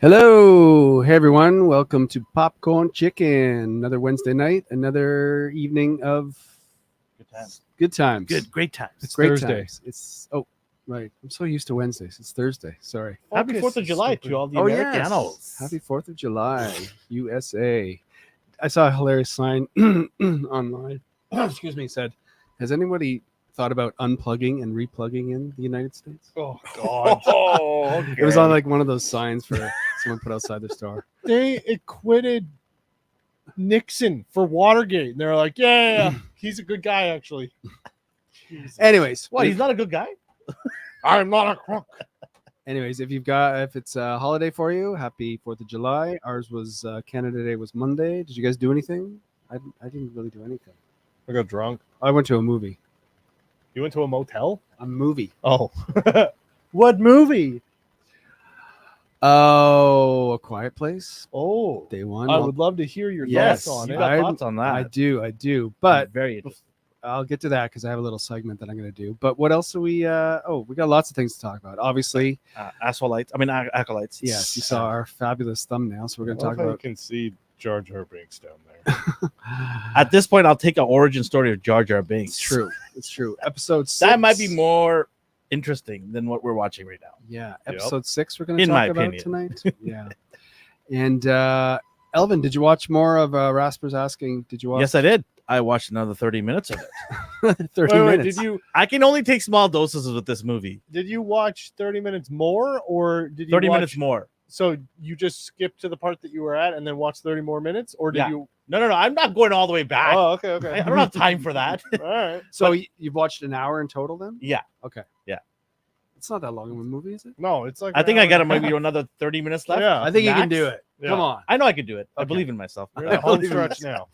Hello, hey everyone. Welcome to Popcorn Chicken. Another Wednesday night, another evening of Good times. good times. Great times. It's Great Thursday. times. It's right. I'm so used to Wednesdays. It's Thursday. Sorry. Happy Focus, 4th of July stupid. to all the Oh Americanos. yes. Happy 4th of July, USA. I saw a hilarious sign online. Excuse me. Said, "Has anybody thought about unplugging and replugging in the United States?" Oh God! Oh, okay. It was on like one of those signs for someone put outside their store. They acquitted Nixon for Watergate, and they're like, "Yeah, he's a good guy, actually." Jesus. Anyways, What? He's not a good guy? I'm not a crook. Anyways, if it's a holiday for you, happy 4th of July. Ours was Canada Day was Monday. Did you guys do anything? I didn't really do anything. I got drunk. I went to a movie. You went to a motel? A movie. Oh, what movie? Oh, A Quiet Place. Oh, Day one. I would love to hear your Yes. thoughts on You it. got thoughts on that? I do. I'm But very interesting. I'll get to that because I have a little segment that I'm going to do. But what else do we? We got lots of things to talk about. Obviously, Acolytes. yes, you saw our fabulous thumbnail, so we're going to talk You about. can see Jar Jar Binks down there. At this point, I'll take an origin story of Jar Jar Binks. It's true. It's true. Episode 6. That might be more interesting than what we're watching right now. Yeah, Yep. episode 6 we're going to In talk my about opinion. tonight. Yeah. And Elvin, did you watch more of Rasper's asking? Did you watch? Yes, I did. I watched another 30 minutes of it. 30 Wait, minutes. I can only take small doses with this movie. did you watch 30 minutes more, or did you 30 watch, minutes more. So you just skipped to the part that you were at and then watched 30 more minutes, or did Yeah. you? No. I'm not going all the way back. Oh, okay. I don't have time for that. All right. So you've watched an hour in total then? Yeah. Okay. Yeah. It's not that long of a movie, is it? No, it's like I think an I got hour. maybe another 30 minutes left. Yeah. I think you can Max? do it. Yeah. Come on. I know I can do it. I Okay. believe in myself. You're in the home believe in stretch now.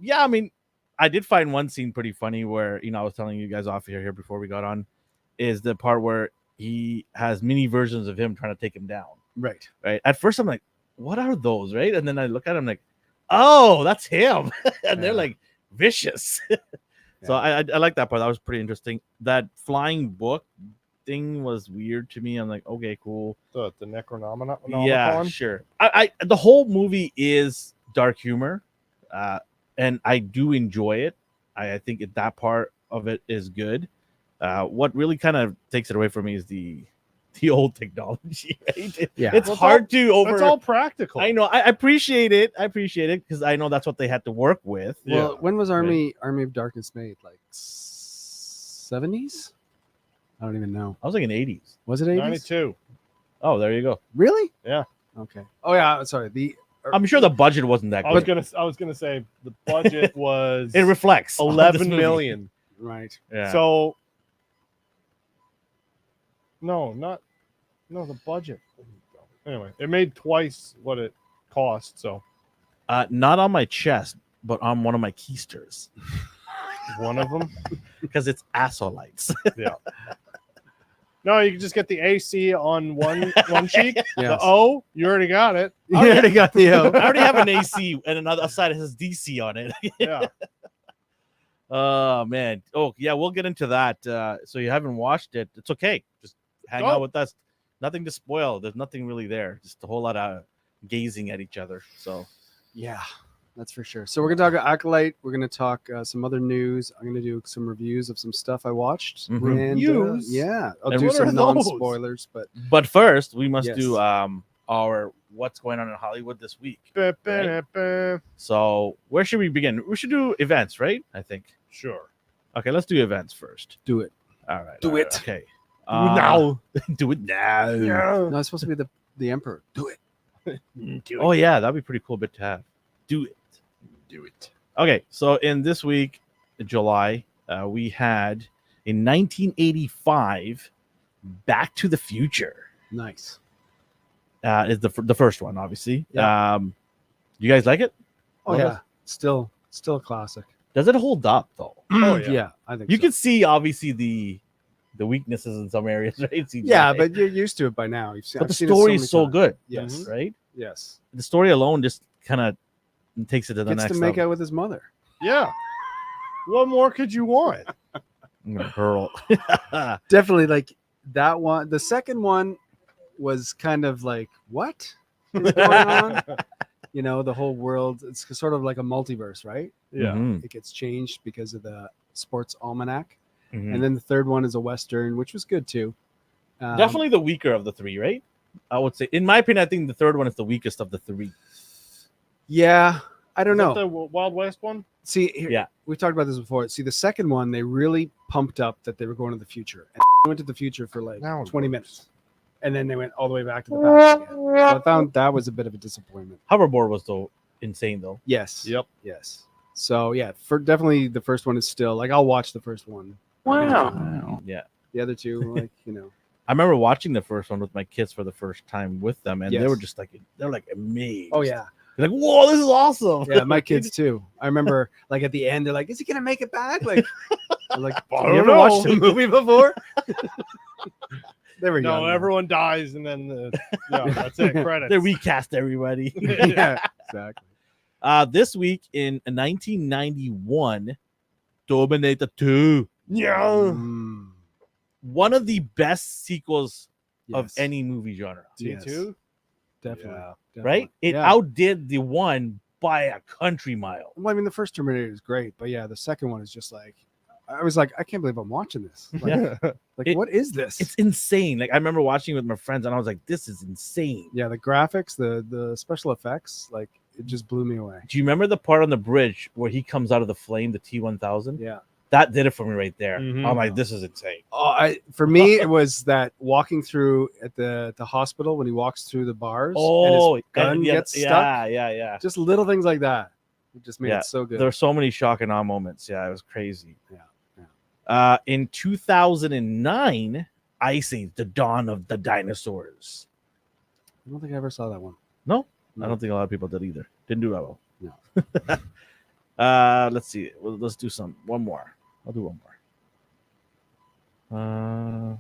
Yeah, I mean, I did find one scene pretty funny where, I was telling you guys off here before we got on, is the part where he has mini versions of him trying to take him down, Right. right? At first, I'm like, what are those, right? And then I look at him like, oh, that's him. And they're Yeah. like vicious. So I like that part. That was pretty interesting. That flying book thing was weird to me. I'm like, okay, cool. The Necronomicon. Yeah, sure. I the whole movie is dark humor, and I do enjoy it. I think that part of it is good. What really kind of takes it away from me is the old technology. Right? Yeah. It's Well, it's hard all- to over. It's all practical. I know. I appreciate it. because I know that's what they had to work with. Well, Yeah. when was Army of Darkness made? Like 70s? I don't even know. I was like in 80s. Was it 80s? 92. Oh, there you go. Really? Yeah. Okay. Oh yeah. Sorry. I'm sure the budget wasn't that I was good. gonna say the budget was It reflects on this 11 movie. million. Right. Yeah. So the budget. Anyway, it made twice what it cost. So Not on my chest, but on one of my keisters one of them. because it's Acolytes. No, you can just get the AC on one cheek. The Yes. O, you already got it. You already got the I already have an AC and another side has DC on it. Yeah. Oh man. Oh yeah, we'll get into that. So you haven't watched it? It's okay. Just hang Go. out with us. Nothing to spoil. There's nothing really there. Just a whole lot of gazing at each other. So Yeah, that's for sure. So we're gonna talk about Acolyte. We're gonna talk some other news. I'm gonna do some reviews of some stuff I watched. Mhm. And, News? yeah, I'll And do what are some those? non-spoilers, but but first we must Yes. do our what's going on in Hollywood this week. Ba-ba-da-ba. So where should we begin? We should do events, right? I think. Sure. Okay, let's do events first. do it. All right. Do all right, it. Okay. Now. Do it now. Yeah. No, it's supposed to be the Emperor. Do it. Oh yeah, that'd be a pretty cool bit to have. Do it. Do it. Okay, so in this week, in July, we had in 1985, Back to the Future. Nice. Is the first one, obviously. Yeah. You guys like it? Oh Well, yeah, still a classic. Does it hold up though? Oh, yeah. I think You so. can see obviously the weaknesses in some areas, right? CGI. Yeah, but you're used to it by now. but I've the seen it story many is so times. good, Yes. right? Yes. The story alone just kind of takes it to the Gets next to make level. out with his mother. Yeah. What more could you want? I'm gonna hurl. Definitely like that one. The second one was kind of like, what is going on? You know, the whole world, it's sort of like a multiverse, right? Yeah. Mhm. It gets changed because of the sports almanac. Mhm. And then the third one is a Western, which was good too. Definitely the weaker of the three, right? I would say, in my opinion, I think the third one is the weakest of the three. Yeah, I don't Is know. that the Wild West one? See, here, Yeah. we've talked about this before. See, the second one, they really pumped up that they were going to the future. And they went to the future for like Now it 20 works. minutes. And then they went all the way back to the past again. So I found that was a bit of a disappointment. Hoverboard was so insane, though. Yes. Yep. Yes. So, yeah, for definitely the first one is still, like, I'll watch the first one. Wow. Yeah. The other two, like, you know. I remember watching the first one with my kids for the first time with them, and they Yes. were just like, they're like amazed. Oh, yeah. They're like, whoa, this is awesome. Yeah, my kids too. I remember, like, at the end, they're like, is he going to make it back? Like, I'm like, I have don't you ever know. watched a movie before? They were young. No, though. everyone dies, and then that's it. Credits. They recast everybody. Yeah, exactly. This week in 1991, Terminator 2. Yeah. Mm, One of the best sequels of yes. any movie genre, Yes. T2? Definitely. Yeah. Definitely. right? It Yeah. outdid the one by a country mile. Well, I mean, the first Terminator is great, but yeah, the second one is just like, I was like, I can't believe I'm watching this. Like, what is this? It's insane. Like I remember watching it with my friends, and I was like, "This is insane." Yeah, the graphics, the special effects, like it just blew me away. Do you remember the part on the bridge where he comes out of the flame, the T-1000? Yeah. That did it for me right there. Mhm. I'm like, "This is insane." For me, it was that walking through at the hospital when he walks through the bars and his gun gets stuck. Yeah. Just little things like that. It just made Yeah, it so good. There were so many shock and awe moments. Yeah, it was crazy. Yeah. In 2009, Ice Age: The Dawn of the Dinosaurs. I don't think I ever saw that one. No, No. I don't think a lot of people did either. Didn't do that well. No. Let's see. Well, let's do one more. I'll do one more.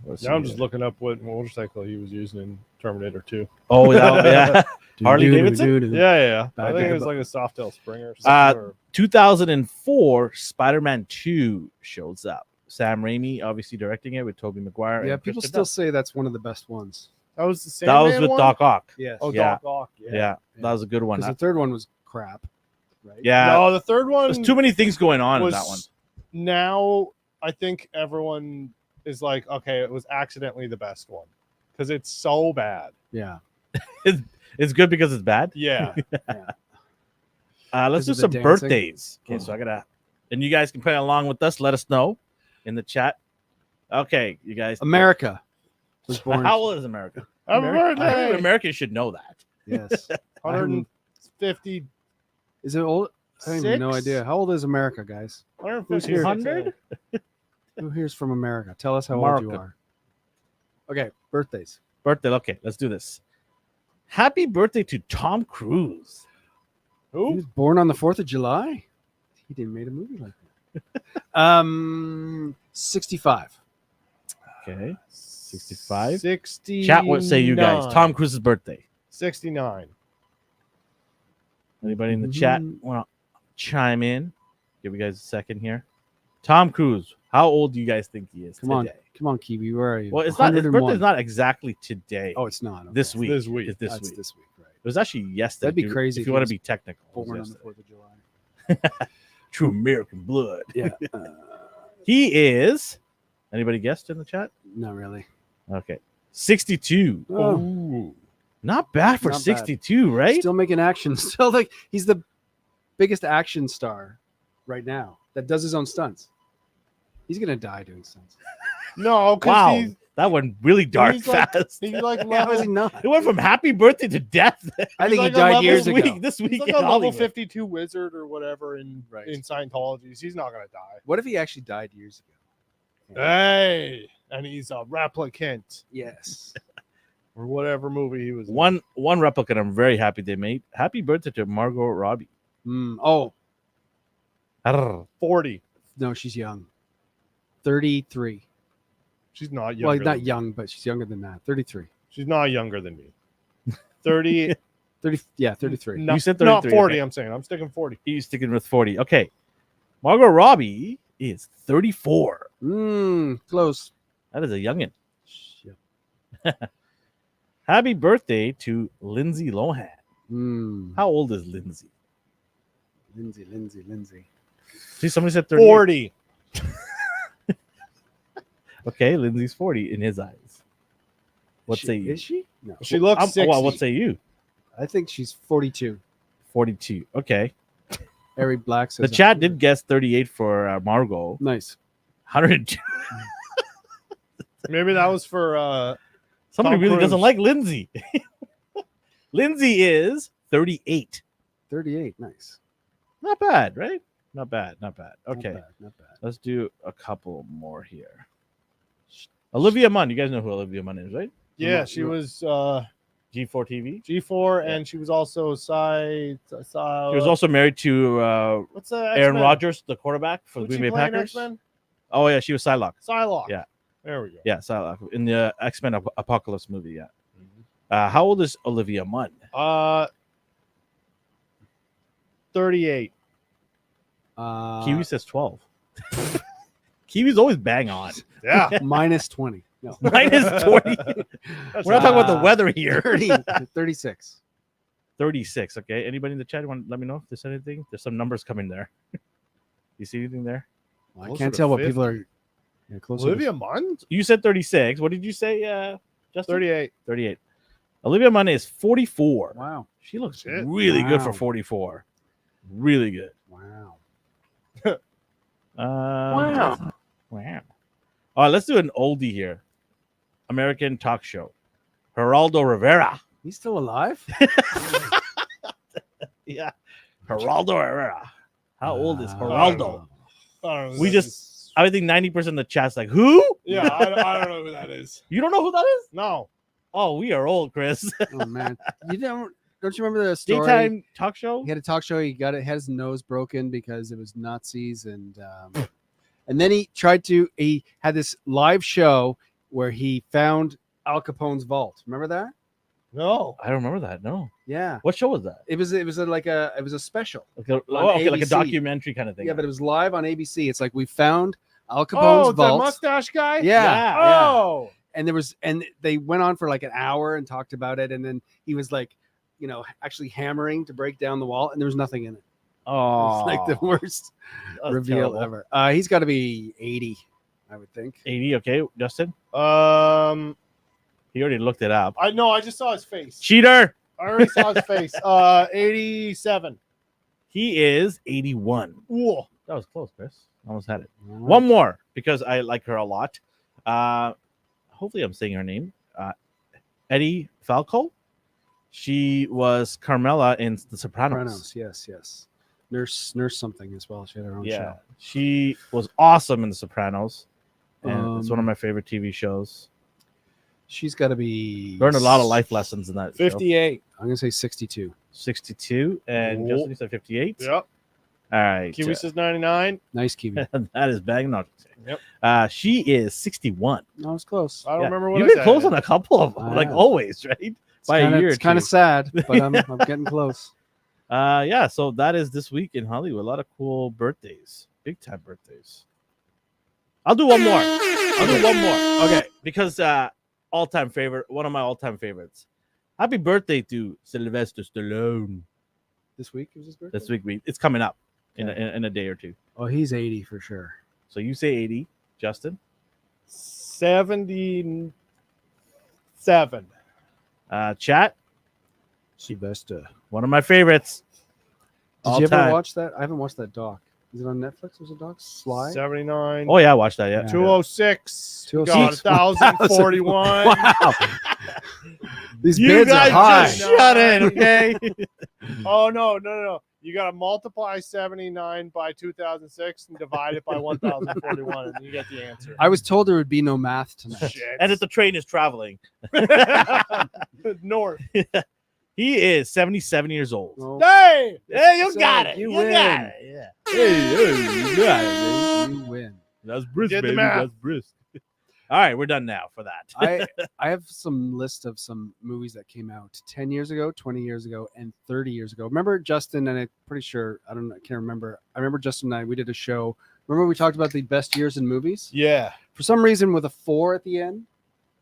Let's Now I'm see just here. looking up what motorcycle he was using in Terminator 2. Oh, yeah. Harley Davidson? Yeah. I Bad think guy, it was but- like a Softail Springer. Or something, or 2004, Spider-Man 2 shows up. Sam Raimi obviously directing it with Tobey Maguire. Yeah, and people Kristen still Dunst. say that's one of the best ones. that was the same. That was with Doc Ock. Yes. Oh, Yeah. Doc Ock. Yeah, that was a good one. Because the third one was crap. Right? Yeah, No, the third one there's too many things going on in was that one. now. I think everyone is like, okay, it was accidentally the best one because it's so bad. Yeah. It's good because it's bad. Yeah. Let's Because do of the some dancing? birthdays. Okay, so I gotta, and you guys can play along with us. Let us know in the chat. Okay, you guys. America was born. How old is America? Happy America- I think birthday. America should know that. Yes. 150. Is it old? I have no Six? idea. How old is America, guys? 150. here? 100? Who here's from America? Tell us how old you America. are. Okay, birthdays. Birthday. Okay, let's do this. Happy birthday to Tom Cruise. He Who? was born on the 4th of July. He didn't make a movie like that. 65. Okay, 65. 60. Chat, what say you guys? Tom Cruise's birthday. 69. Anybody in the chat Mhm. want to chime in? Give you guys a second here. Tom Cruise, how old do you guys think he is Come on. today? Come on, Kiwi. Where are you? Well, it's not. His 101. birthday's not exactly today. Oh, it's not. Okay. this week. This week. It's this That's week. this week, right. It was actually yesterday. That'd be crazy if if you he want to was be technical. It was Born on the yesterday. 4th of July. True American blood. Yeah. He is. Anybody guessed in the chat? Not really. Okay, 62. Oh, Ooh. Not bad for Not bad. 62, right? Still making action. Still, like, he's the biggest action star right now that does his own stunts. He's going to die doing stunts. No, because Wow, that went really dark he's like- fast. he's like How is he level, not? It went from happy birthday to death. I think like he a died level years this ago. week. This week he's like in a level Hollywood. 52 wizard or whatever in Right. in Scientology. He's not gonna die. What if he actually died years ago? Hey, and he's a replicant Yes. or whatever movie he was in. One replicant I'm very happy they made. Happy birthday to Margot Robbie. Oh, Arr. 40. no, she's young. 33. She's not Well, younger. not than young, but she's younger than that. 33. She's not younger than me. 30. 30. Yeah, 33. not, You said not 33, 40. okay. I'm saying. I'm sticking 40. He's sticking with 40. Okay. Margot Robbie is 34. Close. That is a youngin. Yep. Happy birthday to Lindsay Lohan. How old is Lindsay? Lindsay. See, somebody said 38. 40. Okay, Lindsay's 40 in his eyes. What say you? Is she? No. She looks 60. Well, what say you? I think she's 42. 42. Okay. Harry Black says The chat did guess 38 for Margot. Nice. 102. Maybe that was for Somebody Tom really doesn't Cruise. like Lindsay. Lindsay is 38. 38. Nice. Not bad, right? Not bad. Okay. Not bad. Let's do a couple more here. Olivia Munn. You guys know who Olivia Munn is, right? Yeah, she was G4 TV. G4, Yeah. and she was also She was also married to what's the Aaron X-Men? Rodgers, the quarterback for the Who'd Green she Bay play in Packers. X-Men? Oh, yeah, she was Psylocke. Psylocke. Yeah. There we go. Yeah, Psylocke in the X-Men Apocalypse movie, yeah. How old is Olivia Munn? 38. Kiwi says 12. Kiwi's always bang on. Yeah. minus 20. No. Minus 20. We're not talking about the weather here. 36. 36. Okay. Anybody in the chat want to let me know if there's anything? There's some numbers coming there. You see anything there? Well, I Closer can't to tell what 50. people are. Yeah, closer Olivia Munn? You said 36. What did you say, Justin? 38. 38. Olivia Munn is 44. Wow. She looks Shit. really good for Wow. 44. Really good. Wow. Wow. Wow. All right, let's do an oldie here. American talk show. Geraldo Rivera. He's still alive? Yeah. Geraldo Rivera. How old is Wow. Geraldo? I don't know who We that just- is. I think 90% of the chat's like, who? Yeah, I don't know who that is. You don't know who that is? No. Oh, we are old, Chris. Oh man. Don't you remember the story? Daytime talk show? He had a talk show. He had his nose broken because it was Nazis, and then he had this live show where he found Al Capone's vault. Remember that? No. I don't remember that. No. Yeah. What show was that? It was a special. Like a, On like a ABC. documentary kind of thing. Yeah, but it was live on ABC. It's like we found Al Oh, Capone's the vault. mustache guy? Yeah. Oh. And they went on for like an hour and talked about it, and then he was like, actually hammering to break down the wall, and there was nothing in it. Oh, It's like the worst that's reveal terrible. ever. He's got to be 80, I would think. 80. Okay, Justin. He already looked it up. I know. I just saw his face. Cheater. I already saw his face. 87. He is 81. Whoa. That was close, Chris. Almost had it. All right. One more because I like her a lot. Hopefully, I'm saying her name. Eddie Falco. She was Carmela in The Sopranos. Yes. Nurse something as well. She had her own Yeah, show. she was awesome in The Sopranos, and it's one of Um, my favorite TV shows. She's got to be. Learned a lot of life lessons in that. Show. 58. I'm gonna say 62. 62, and Whoa. Justin, you said 58. Yep. All right, Kiwi says 99. Nice Kiwi. that is bang on. Yep. She is 61. That was close. I don't Yeah. remember what You've I been said. close on a couple of them, like Wow. always, right? By a year or It's kind of two. sad, but I'm getting close. Yeah, so that is this week in Hollywood. A lot of cool birthdays, big time birthdays. I'll do one more. Okay, because all-time favorite, one of my all-time favorites. Happy birthday to Sylvester Stallone. This week was his birthday. This week, it's coming up in Okay. a day or two. Oh, he's 80 for sure. So you say 80, Justin. 77. Chat, Sylvester. one of my favorites. Did you ever All-time. watch that? I haven't watched that doc. Is it on Netflix? Was it doc? Sly? 79. Oh yeah, I watched that. Yeah, Yeah. 206. 206. God, 1041. Wow. These You bids are guys high. just shut in, okay? Oh, no. You got to multiply 79 by 2006 and divide it by 1041, and you get the answer. I was told there would be no math tonight. Shit. And if the train is traveling, North. he is 77 years old. Well, Hey! Hey, you So, got it. you You win. got it. Yeah. Hey, you got it. you win. That's brisk, Did the baby. math. That's brisk. All right, we're done now for that. I have some list of some movies that came out 10 years ago, 20 years ago, and 30 years ago. Remember Justin, and I'm pretty sure, I can't remember. I remember Justin and I, we did a show. Remember we talked about the best years in movies? Yeah. For some reason with a 4 at the end.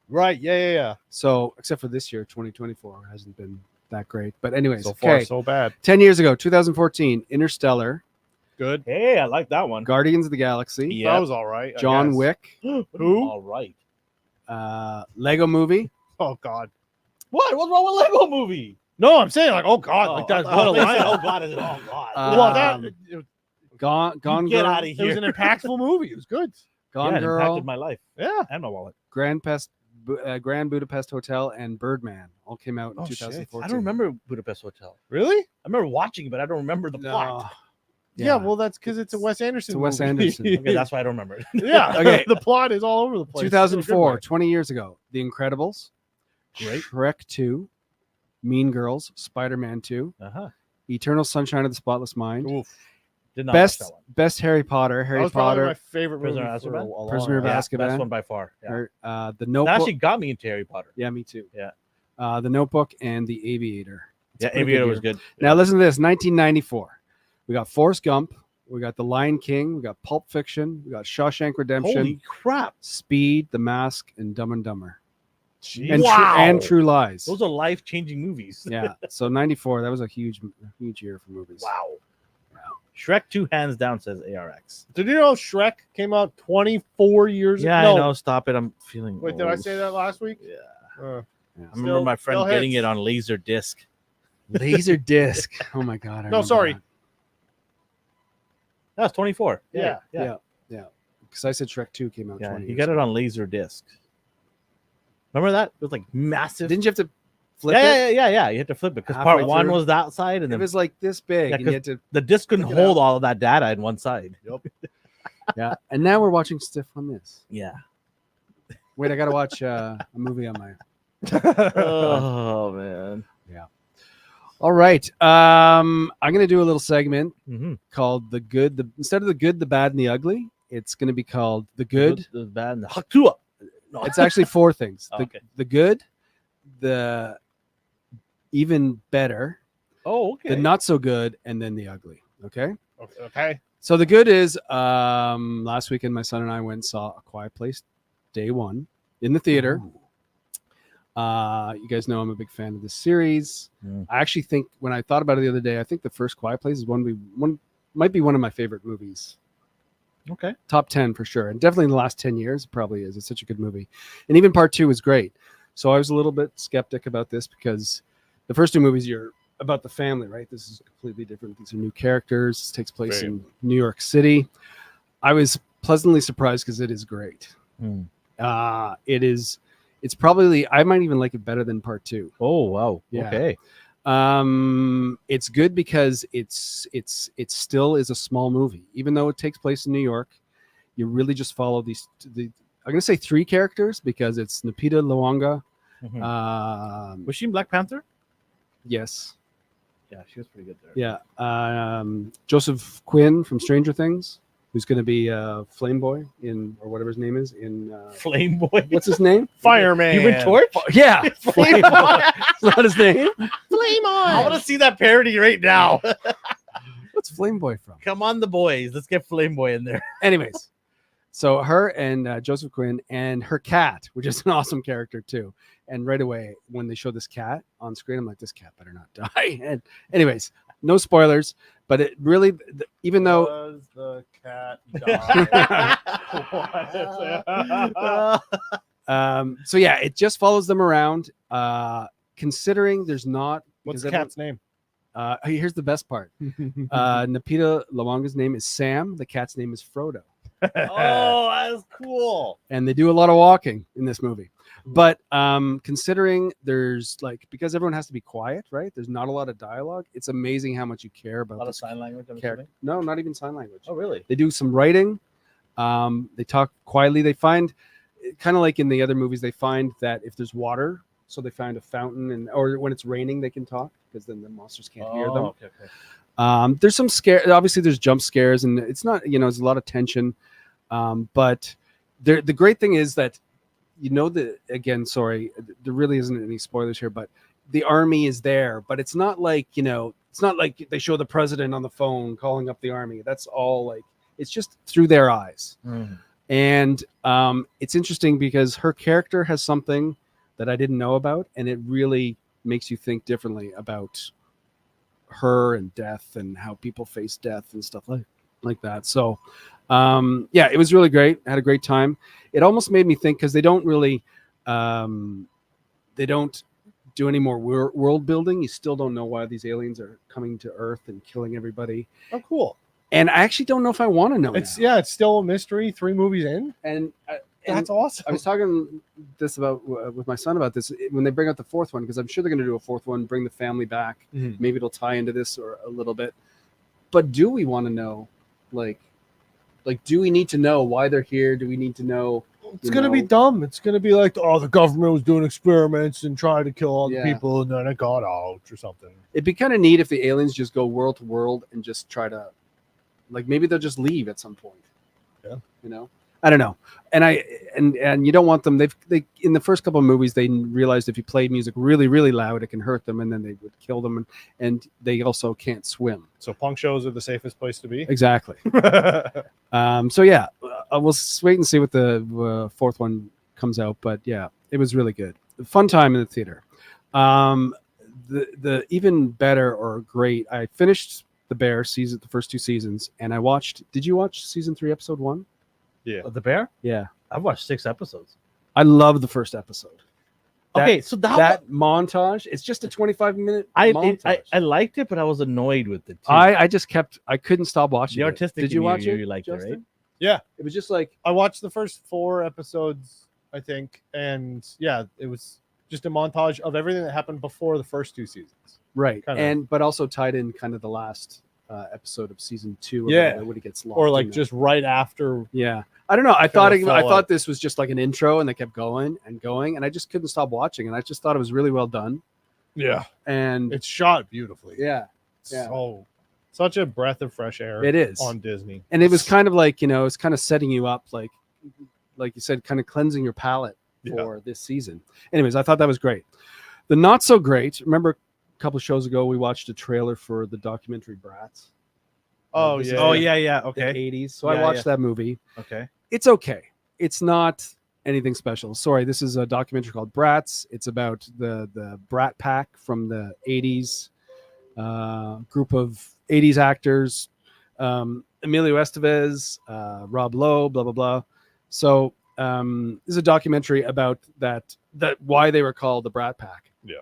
Right. Yeah. So except for this year, 2024 hasn't been that great. But anyways, So far, okay. so bad. 10 years ago, 2014, Interstellar, Good. Hey, I like that one. Guardians of the Galaxy, Yeah. That was all right. I John guess. Wick, Who? All right. Lego Movie. Oh God. What? What's wrong with Lego Movie? No, I'm saying like, oh God, like that. What a line. Oh God! Is it? Oh God! Well, that Um, it, Gone Get Girl, out of it here! was an impactful movie. It was good. Gone It Girl, impacted my life Yeah. and my wallet. Grand Budapest Hotel, and Birdman all came out in Oh, shit. 2014. I don't remember Budapest Hotel. Really? I remember watching it, but I don't remember the plot. No. Yeah. Well, that's because it's a Wes Anderson. It's a Wes movie. Anderson. Okay, that's why I don't remember it. Yeah. Okay. The plot is all over the place. 2004, 20 years ago. The Incredibles, Great. Shrek 2, Mean Girls, Spider-Man 2, Uh-huh. Eternal Sunshine of the Spotless Mind, Oof. Did not watch best that one. best Harry Potter, That Harry was probably my Potter, favorite movie. Prisoner of for a Azkaban? long Prisoner of time. Yeah, Azkaban. best one by far. Yeah. The That Notebook. actually got me into Harry Potter. Yeah, me too. Yeah. The Notebook and The Aviator. It's a Yeah, pretty Aviator good was year. good. Now listen to this: 1994. We got Forrest Gump. We got The Lion King. We got Pulp Fiction. We got Shawshank Redemption. Holy crap! Speed, The Mask, and Dumb and Dumber. Jeez. And, Wow. and True Lies. Those are life-changing movies. Yeah. So 94. That was a huge year for movies. Wow. Shrek 2 hands down, says ARX. Did you know Shrek came out 24 years Yeah, ago? I know. Stop it. I'm feeling. Wait, did I old. say that last week? Yeah. Uh, Yeah. I remember my friend still getting hits. it on laser disc. Laser disc. Oh my god. I No, remember sorry. that. That was 24. Yeah. Yeah. Because I said Shrek 2 came out. Yeah, 20 he years got it ago. on laser disc. Remember that? It was like massive. Didn't you have to flip yeah, it? yeah. You had to flip it because Halfway part one through. was that side, and It then was like this big, Yeah, and you had to. the disc couldn't Pick it hold all of that data in one side. Yeah. And now we're watching stuff on this. Yeah. Wait, I got to watch a movie on my. Oh man. All right. I'm gonna do a little segment Mm-hmm. called the good. Instead of the good, the bad, and the ugly, it's gonna be called the good. the bad, and the Haktua. No. It's actually four things: Okay. the good, the even better, Oh, okay. the not so good, and then the ugly. Okay. okay. So the good is last weekend my son and I went and saw A Quiet Place day one in the theater. Ooh. You guys know I'm a big fan of this series. Mm. I actually think when I thought about it the other day, I think the first Quiet Place is might be one of my favorite movies. Okay. Top 10 for sure. And definitely in the last 10 years, it probably is. It's such a good movie. And even part 2 is great. So I was a little bit skeptic about this because the first two movies you're about the family, right? This is completely different. These are new characters. This takes place Very. in New York City. I was pleasantly surprised because it is great. Hmm. It's probably, I might even like it better than part 2. Oh wow. Yeah. Okay. It's good because it still is a small movie, even though it takes place in New York. You really just follow I'm gonna say 3 characters because it's Lupita Nyong'o. Mhm. Was she in Black Panther? Yes, Yeah, she was pretty good there. yeah. Joseph Quinn from Stranger Things, who's gonna be Flame Boy in, or whatever his name is in. Flame Boy. What's his name? Fireman. Human Torch? Yeah, Flame Flame Boy. It's not his name. Flame on. I want to see that parody right now. What's Flame Boy from? Come on, the boys. Let's get Flame Boy in there. Anyways, so her and Joseph Quinn and her cat, which is an awesome character too. And right away, when they show this cat on screen, I'm like, this cat better not die. And anyways, no spoilers, but it really, even though Does the cat die? so yeah, it just follows them around. Considering there's not, What's because the cat's name? here's the best part. Lupita Nyong'o's name is Sam. The cat's name is Frodo. Oh, that's cool. And they do a lot of walking in this movie. But considering there's because everyone has to be quiet, right? There's not a lot of dialogue. It's amazing how much you care A about lot of this sign language. I'm character. assuming. No, not even sign language. Oh, really? They do some writing. They talk quietly. They find, kind of like in the other movies, they find that if there's water, so they find a fountain, or when it's raining, they can talk because then the monsters can't hear them. Okay. There's some scare. Obviously, there's jump scares, and it's not, there's a lot of tension. But the great thing is that, again, sorry, there really isn't any spoilers here, but the army is there. But it's not like, it's not like they show the president on the phone calling up the army. That's all it's just through their eyes. Mhm. And it's interesting because her character has something that I didn't know about, and it really makes you think differently about her and death and how people face death and stuff like that. So yeah, it was really great. I had a great time. It almost made me think, because they don't really they don't do any more world building. You still don't know why these aliens are coming to Earth and killing everybody. Oh, cool. And I actually don't know if I want to know. It's now. it's still a mystery. 3 movies in. And That's awesome. I was talking this about with my son about this when they bring out the 4th one, because I'm sure they're going to do a 4th one, bring the family back. Mhm. Maybe it'll tie into this or a little bit. But do we want to know, like, do we need to know why they're here? Do we need to know? It's going to be dumb. It's going to be like, oh, the government was doing experiments and trying to kill all the Yeah. people, and then it got out or something. It'd be kind of neat if the aliens just go world to world and just try to, like, maybe they'll just leave at some point. Yeah. You know, I don't know. And you don't want them. They in the first couple of movies, they realized if you played music really, really loud, it can hurt them, and then they would kill them. And they also can't swim. So punk shows are the safest place to be. Exactly. So yeah, we'll wait and see what the 4th one comes out. But yeah, it was really good. Fun time in the theater. The even better or great. I finished The Bear season, the first 2 seasons, and I watched. Did you watch season 3, episode 1? Yeah. The Bear? Yeah, I've watched 6 episodes. I love the first episode. Okay, so that montage. It's just a 25-minute montage. I liked it, but I was annoyed with it too. I couldn't stop watching. The it. artistic Did you in watch it? You liked it, right? Justin? Yeah. It was just like, I watched the first 4 episodes, I think, and yeah, it was just a montage of everything that happened before the first 2 seasons. right, Kinda. but also tied in kind of the last episode of season 2. Yeah. when he gets lost. Or like in there. just right after. Yeah, I don't know. I fell thought out. this was just like an intro, and they kept going and going, and I just couldn't stop watching. And I just thought it was really well done. Yeah. And It's shot beautifully. yeah, yeah. So such a breath of fresh air. it is. on Disney. And it was kind of like, it's kind of setting you up, like you said, kind of cleansing your palate for this season. Anyways, I thought that was great. The not so great. Remember a couple of shows ago we watched a trailer for the documentary Bratz. Oh This is yeah. Oh the- yeah. the Okay. 80s. So Yeah, I watched yeah. that movie. Okay. It's okay. It's not anything special. Sorry, this is a documentary called Bratz. It's about the Brat Pack from the 80s, group of 80s actors, Emilio Estevez, Rob Lowe, blah blah blah. So this is a documentary about that why they were called the Brat Pack. Yeah.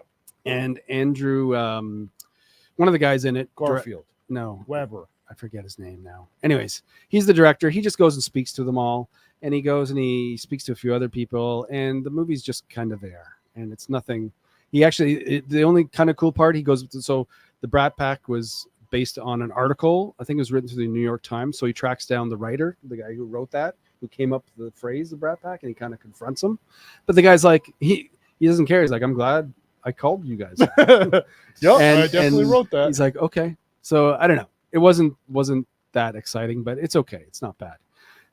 And Andrew, one of the guys in it, Garfield. no, Weber. I forget his name now. Anyways, he's the director. He just goes and speaks to them all, and he goes and he speaks to a few other people, and the movie's just kind of there, and it's nothing. He actually, the only kind of cool part, he goes, so the Brat Pack was based on an article. I think it was written to the New York Times. So he tracks down the writer, the guy who wrote that, who came up with the phrase, the Brat Pack, and he kind of confronts him. But the guy's like, he doesn't care. He's like, I'm glad I called you guys. Yep, I definitely wrote that. He's like, okay. So I don't know. It wasn't that exciting, but it's okay. It's not bad.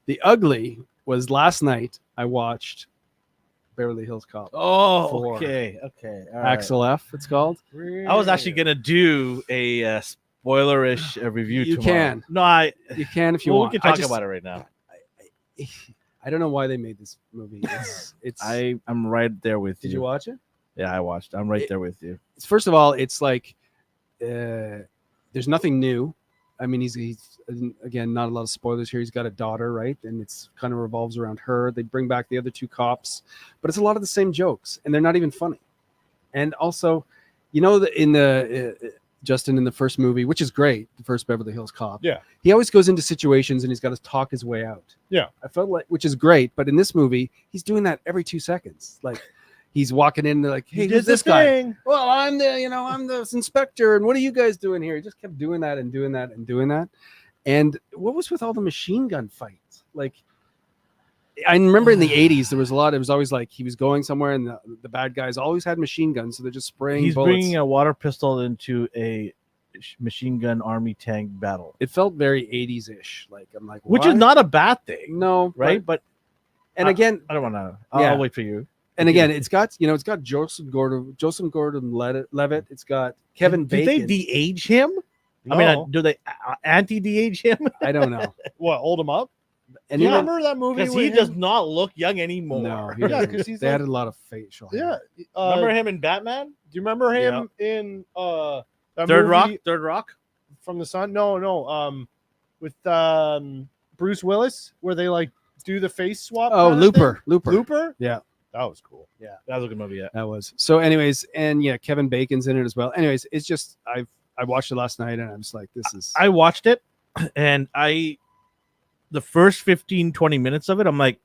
The ugly was last night. I watched Beverly Hills Cop. Oh, For okay. All right. Axel F. It's called. I was actually gonna do a spoilerish review. You tomorrow. can. No, You can if you well, want. we can talk about it right now. I don't know why they made this movie. It's. I'm right there with you. Did you watch it? Yeah, I watched. I'm right there with you. It's, first of all, it's like there's nothing new. I mean, he's again, not a lot of spoilers here. He's got a daughter, right? And it's kind of revolves around her. They bring back the other 2 cops, but it's a lot of the same jokes, and they're not even funny. And also, in the Justin, in the first movie, which is great, the first Beverly Hills Cop. Yeah. He always goes into situations and he's got to talk his way out. Yeah. I felt like, which is great, but in this movie, he's doing that every 2 seconds. Like, he's walking in, they're like, hey, who's this guy? Well, I'm the inspector, and what are you guys doing here? He just kept doing that and doing that and doing that. And what was with all the machine gun fights? Like, I remember in the 80s, there was a lot. It was always like he was going somewhere, and the bad guys always had machine guns, so they're just spraying He's bullets. bringing a water pistol into a machine gun army tank battle, It felt very 80s-ish. Like, I'm like, which what? is not a bad thing, No, right? But and again, I don't want to. Yeah. I'll wait for you. and again, it's got Joseph Gordon-Levitt. It's got Kevin Did Bacon. they de-age him? No. I mean, do they anti-de-age him? I don't know. What, hold him up? And Do you even remember that movie? Because with he him? does not look young anymore. no, he Yeah, doesn't. 'cause he's they like- added a lot of facial hair. Yeah. Remember him in Batman? Do you remember him in that Third movie Rock. from the Sun? No. With Bruce Willis, where they like do the face swap. Oh, kinda thing? Looper. Looper. Yeah. That was cool. That was a good movie. Yeah. That was so. Anyways, and yeah, Kevin Bacon's in it as well. Anyways, it's just I watched it last night and I'm just like, this is. I watched it, and the first 15, 20 minutes of it, I'm like,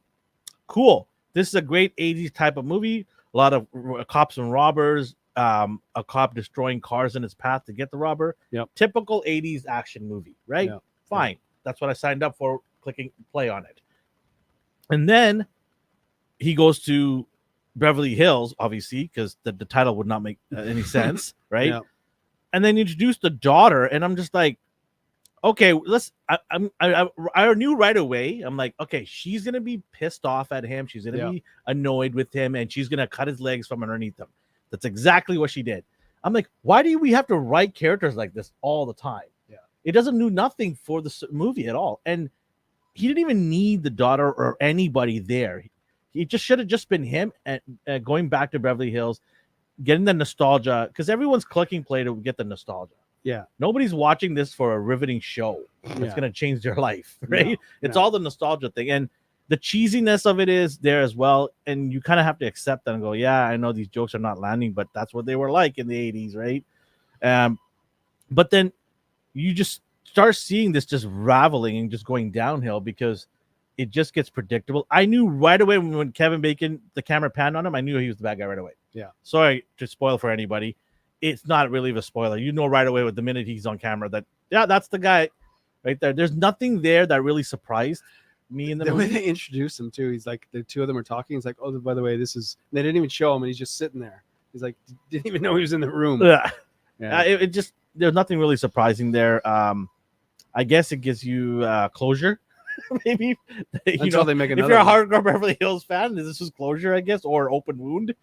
cool. This is a great 80s type of movie. A lot of cops and robbers. A cop destroying cars in his path to get the robber. Yep. Typical 80s action movie, right? Yep. Fine. That's what I signed up for, clicking play on it. And then he goes to Beverly Hills, obviously, because the title would not make any sense, right? Yeah. And then introduce the daughter, and I'm just like, okay, I knew right away. I'm like, okay, she's gonna be pissed off at him. She's gonna be annoyed with him, and she's gonna cut his legs from underneath him. That's exactly what she did. I'm like, why do we have to write characters like this all the time? Yeah, it doesn't do nothing for the movie at all, and he didn't even need the daughter or anybody there. He just should have just been him and going back to Beverly Hills, getting the nostalgia, because everyone's clicking play to get the nostalgia. Yeah. Nobody's watching this for a riveting show that's Yeah. going to change their life, right? No, It's no. all the nostalgia thing. And the cheesiness of it is there as well. And you kind of have to accept that and go, yeah, I know these jokes are not landing, but that's what they were like in the 80s, right? But then you just start seeing this just raveling and just going downhill because it just gets predictable. I knew right away when Kevin Bacon, the camera panned on him, I knew he was the bad guy right away. Yeah. Sorry to spoil for anybody. It's not really a spoiler. You know right away with the minute he's on camera that, yeah, that's the guy right there. There's nothing there that really surprised me in the way movie. they introduced him too, he's like, the two of them are talking. He's like, oh, by the way, this is. They didn't even show him, and he's just sitting there. He's like, didn't even know he was in the room. Yeah. Yeah. It just, there's nothing really surprising there. I guess it gives you closure. Maybe Until they make if another you're a one. hardcore Beverly Hills fan, this is closure, I guess, or open wound,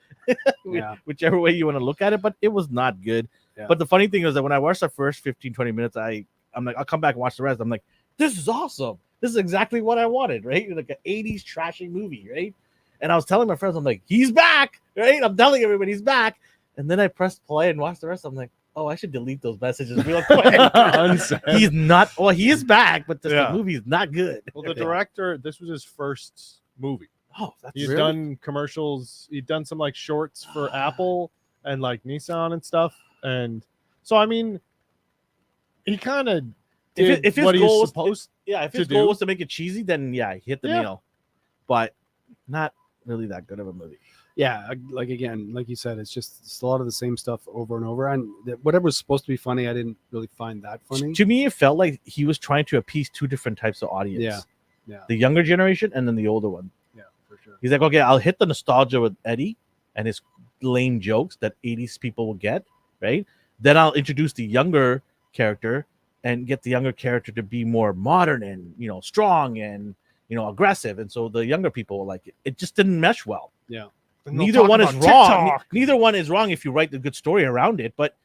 Yeah. whichever way you want to look at it. But it was not good. Yeah. But the funny thing is that when I watched the first 15, 20 minutes, I'm like, I'll come back and watch the rest. I'm like, this is awesome. This is exactly what I wanted, right? Like an 80s trashing movie, right? And I was telling my friends, I'm like, he's back, right? I'm telling everybody he's back. And then I pressed play and watched the rest. I'm like, oh, I should delete those messages real quick. He's not, well, he is back, but the movie is not good. Well, the director, this was his first movie. Oh, that's He's Really? done commercials. He'd done some like shorts for Apple and like Nissan and stuff. And so, I mean, he kind of did if his what goal he's was supposed. yeah, if to his goal do. was to make it cheesy, then yeah, he hit the Yeah. nail. But not really that good of a movie. Yeah, like again, like you said, it's a lot of the same stuff over and over. And whatever was supposed to be funny, I didn't really find that funny. To me, it felt like he was trying to appease two different types of audience. Yeah, yeah, The younger generation and then the older one. yeah, for sure. He's like, okay, I'll hit the nostalgia with Eddie and his lame jokes that 80s people will get, right? Then I'll introduce the younger character and get the younger character to be more modern and, strong and, aggressive. And so the younger people will like it. It just didn't mesh well. Yeah. And they'll Neither talk one is about wrong. TikTok. Neither one is wrong if you write the good story around it. But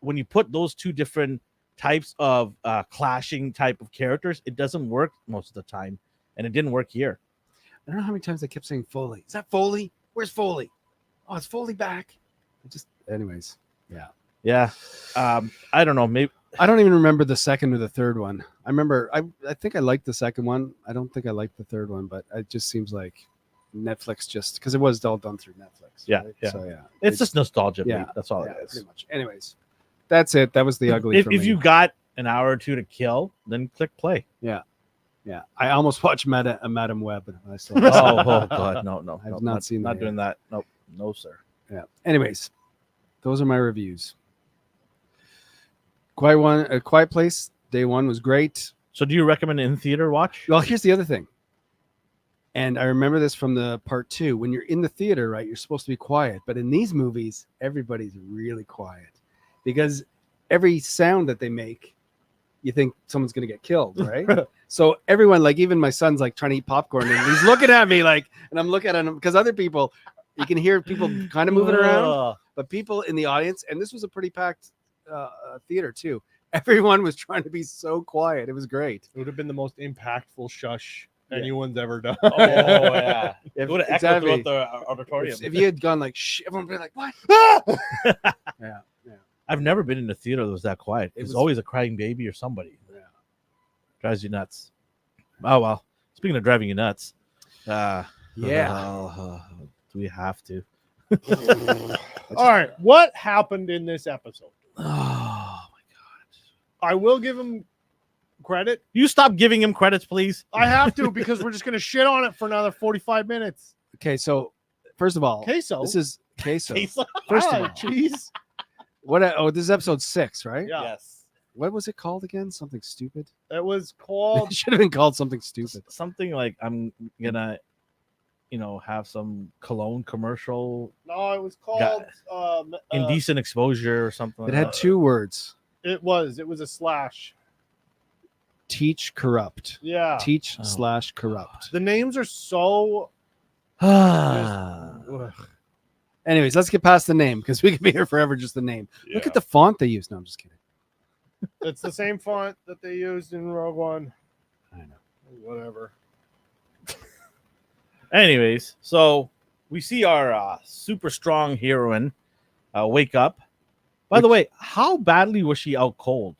when you put those two different types of clashing type of characters, it doesn't work most of the time. And it didn't work here. I don't know how many times I kept saying Foley. Is that Foley? Where's Foley? Oh, it's Foley back. Anyways, yeah. Yeah. I don't know. Maybe I don't even remember the second or the third one. I remember, I think I liked the second one. I don't think I liked the third one, but it just seems like Netflix because it was all done through Netflix. Yeah, right? yeah. So yeah, it's just nostalgia. yeah, Yeah, that's all yeah, it is. pretty much. Anyways, that's it. That was the ugly. If you got an hour or two to kill, then click play. yeah, I almost watched Madam Web, and I still. Oh God, no. I've not seen that Not doing that. Nope. No, sir. Yeah. Anyways, those are my reviews. Quiet Place. Day one was great. So, do you recommend in theater watch? Well, here's the other thing. And I remember this from the part 2. When you're in the theater, right, you're supposed to be quiet. But in these movies, everybody's really quiet because every sound that they make, you think someone's going to get killed, right? So everyone, like even my son's like trying to eat popcorn and he's looking at me like, and I'm looking at him because other people, you can hear people kind of moving around, but people in the audience, and this was a pretty packed theater too. Everyone was trying to be so quiet. It was great. It would have been the most impactful shush anyone's ever done. Oh yeah. If- Go to echo exactly. throughout the auditorium. If you had gone like shh, everyone would be like, what? Yeah. I've never been in a theater that was that quiet. It It's was- always a crying baby or somebody. Yeah. Drives you nuts. Oh well. Speaking of driving you nuts, Yeah. do we have to? All right, what happened in this episode? Oh, I will give him credit. you stop giving him credits, please. I have to because we're just gonna shit on it for another 45 minutes. Okay, so first of all, Queso. this is queso. Queso? First of Ah, all, cheese. this is episode 6, right? Yeah. Yes. What was it called again? Something stupid. It was called. It should have been called something stupid. Something like I'm gonna, have some cologne commercial, No, it was called. indecent exposure or something. It like had that. 2 words: It was a slash. teach, corrupt. Yeah. Teach Oh. / corrupt. The names are so. Ugh. Anyways, let's get past the name because we could be here forever just the name. Look at the font they use. No, I'm just kidding. It's the same font that they used in Rogue One. I know. Whatever. Anyways, so we see our super strong heroine wake up. By the way, how badly was she out cold?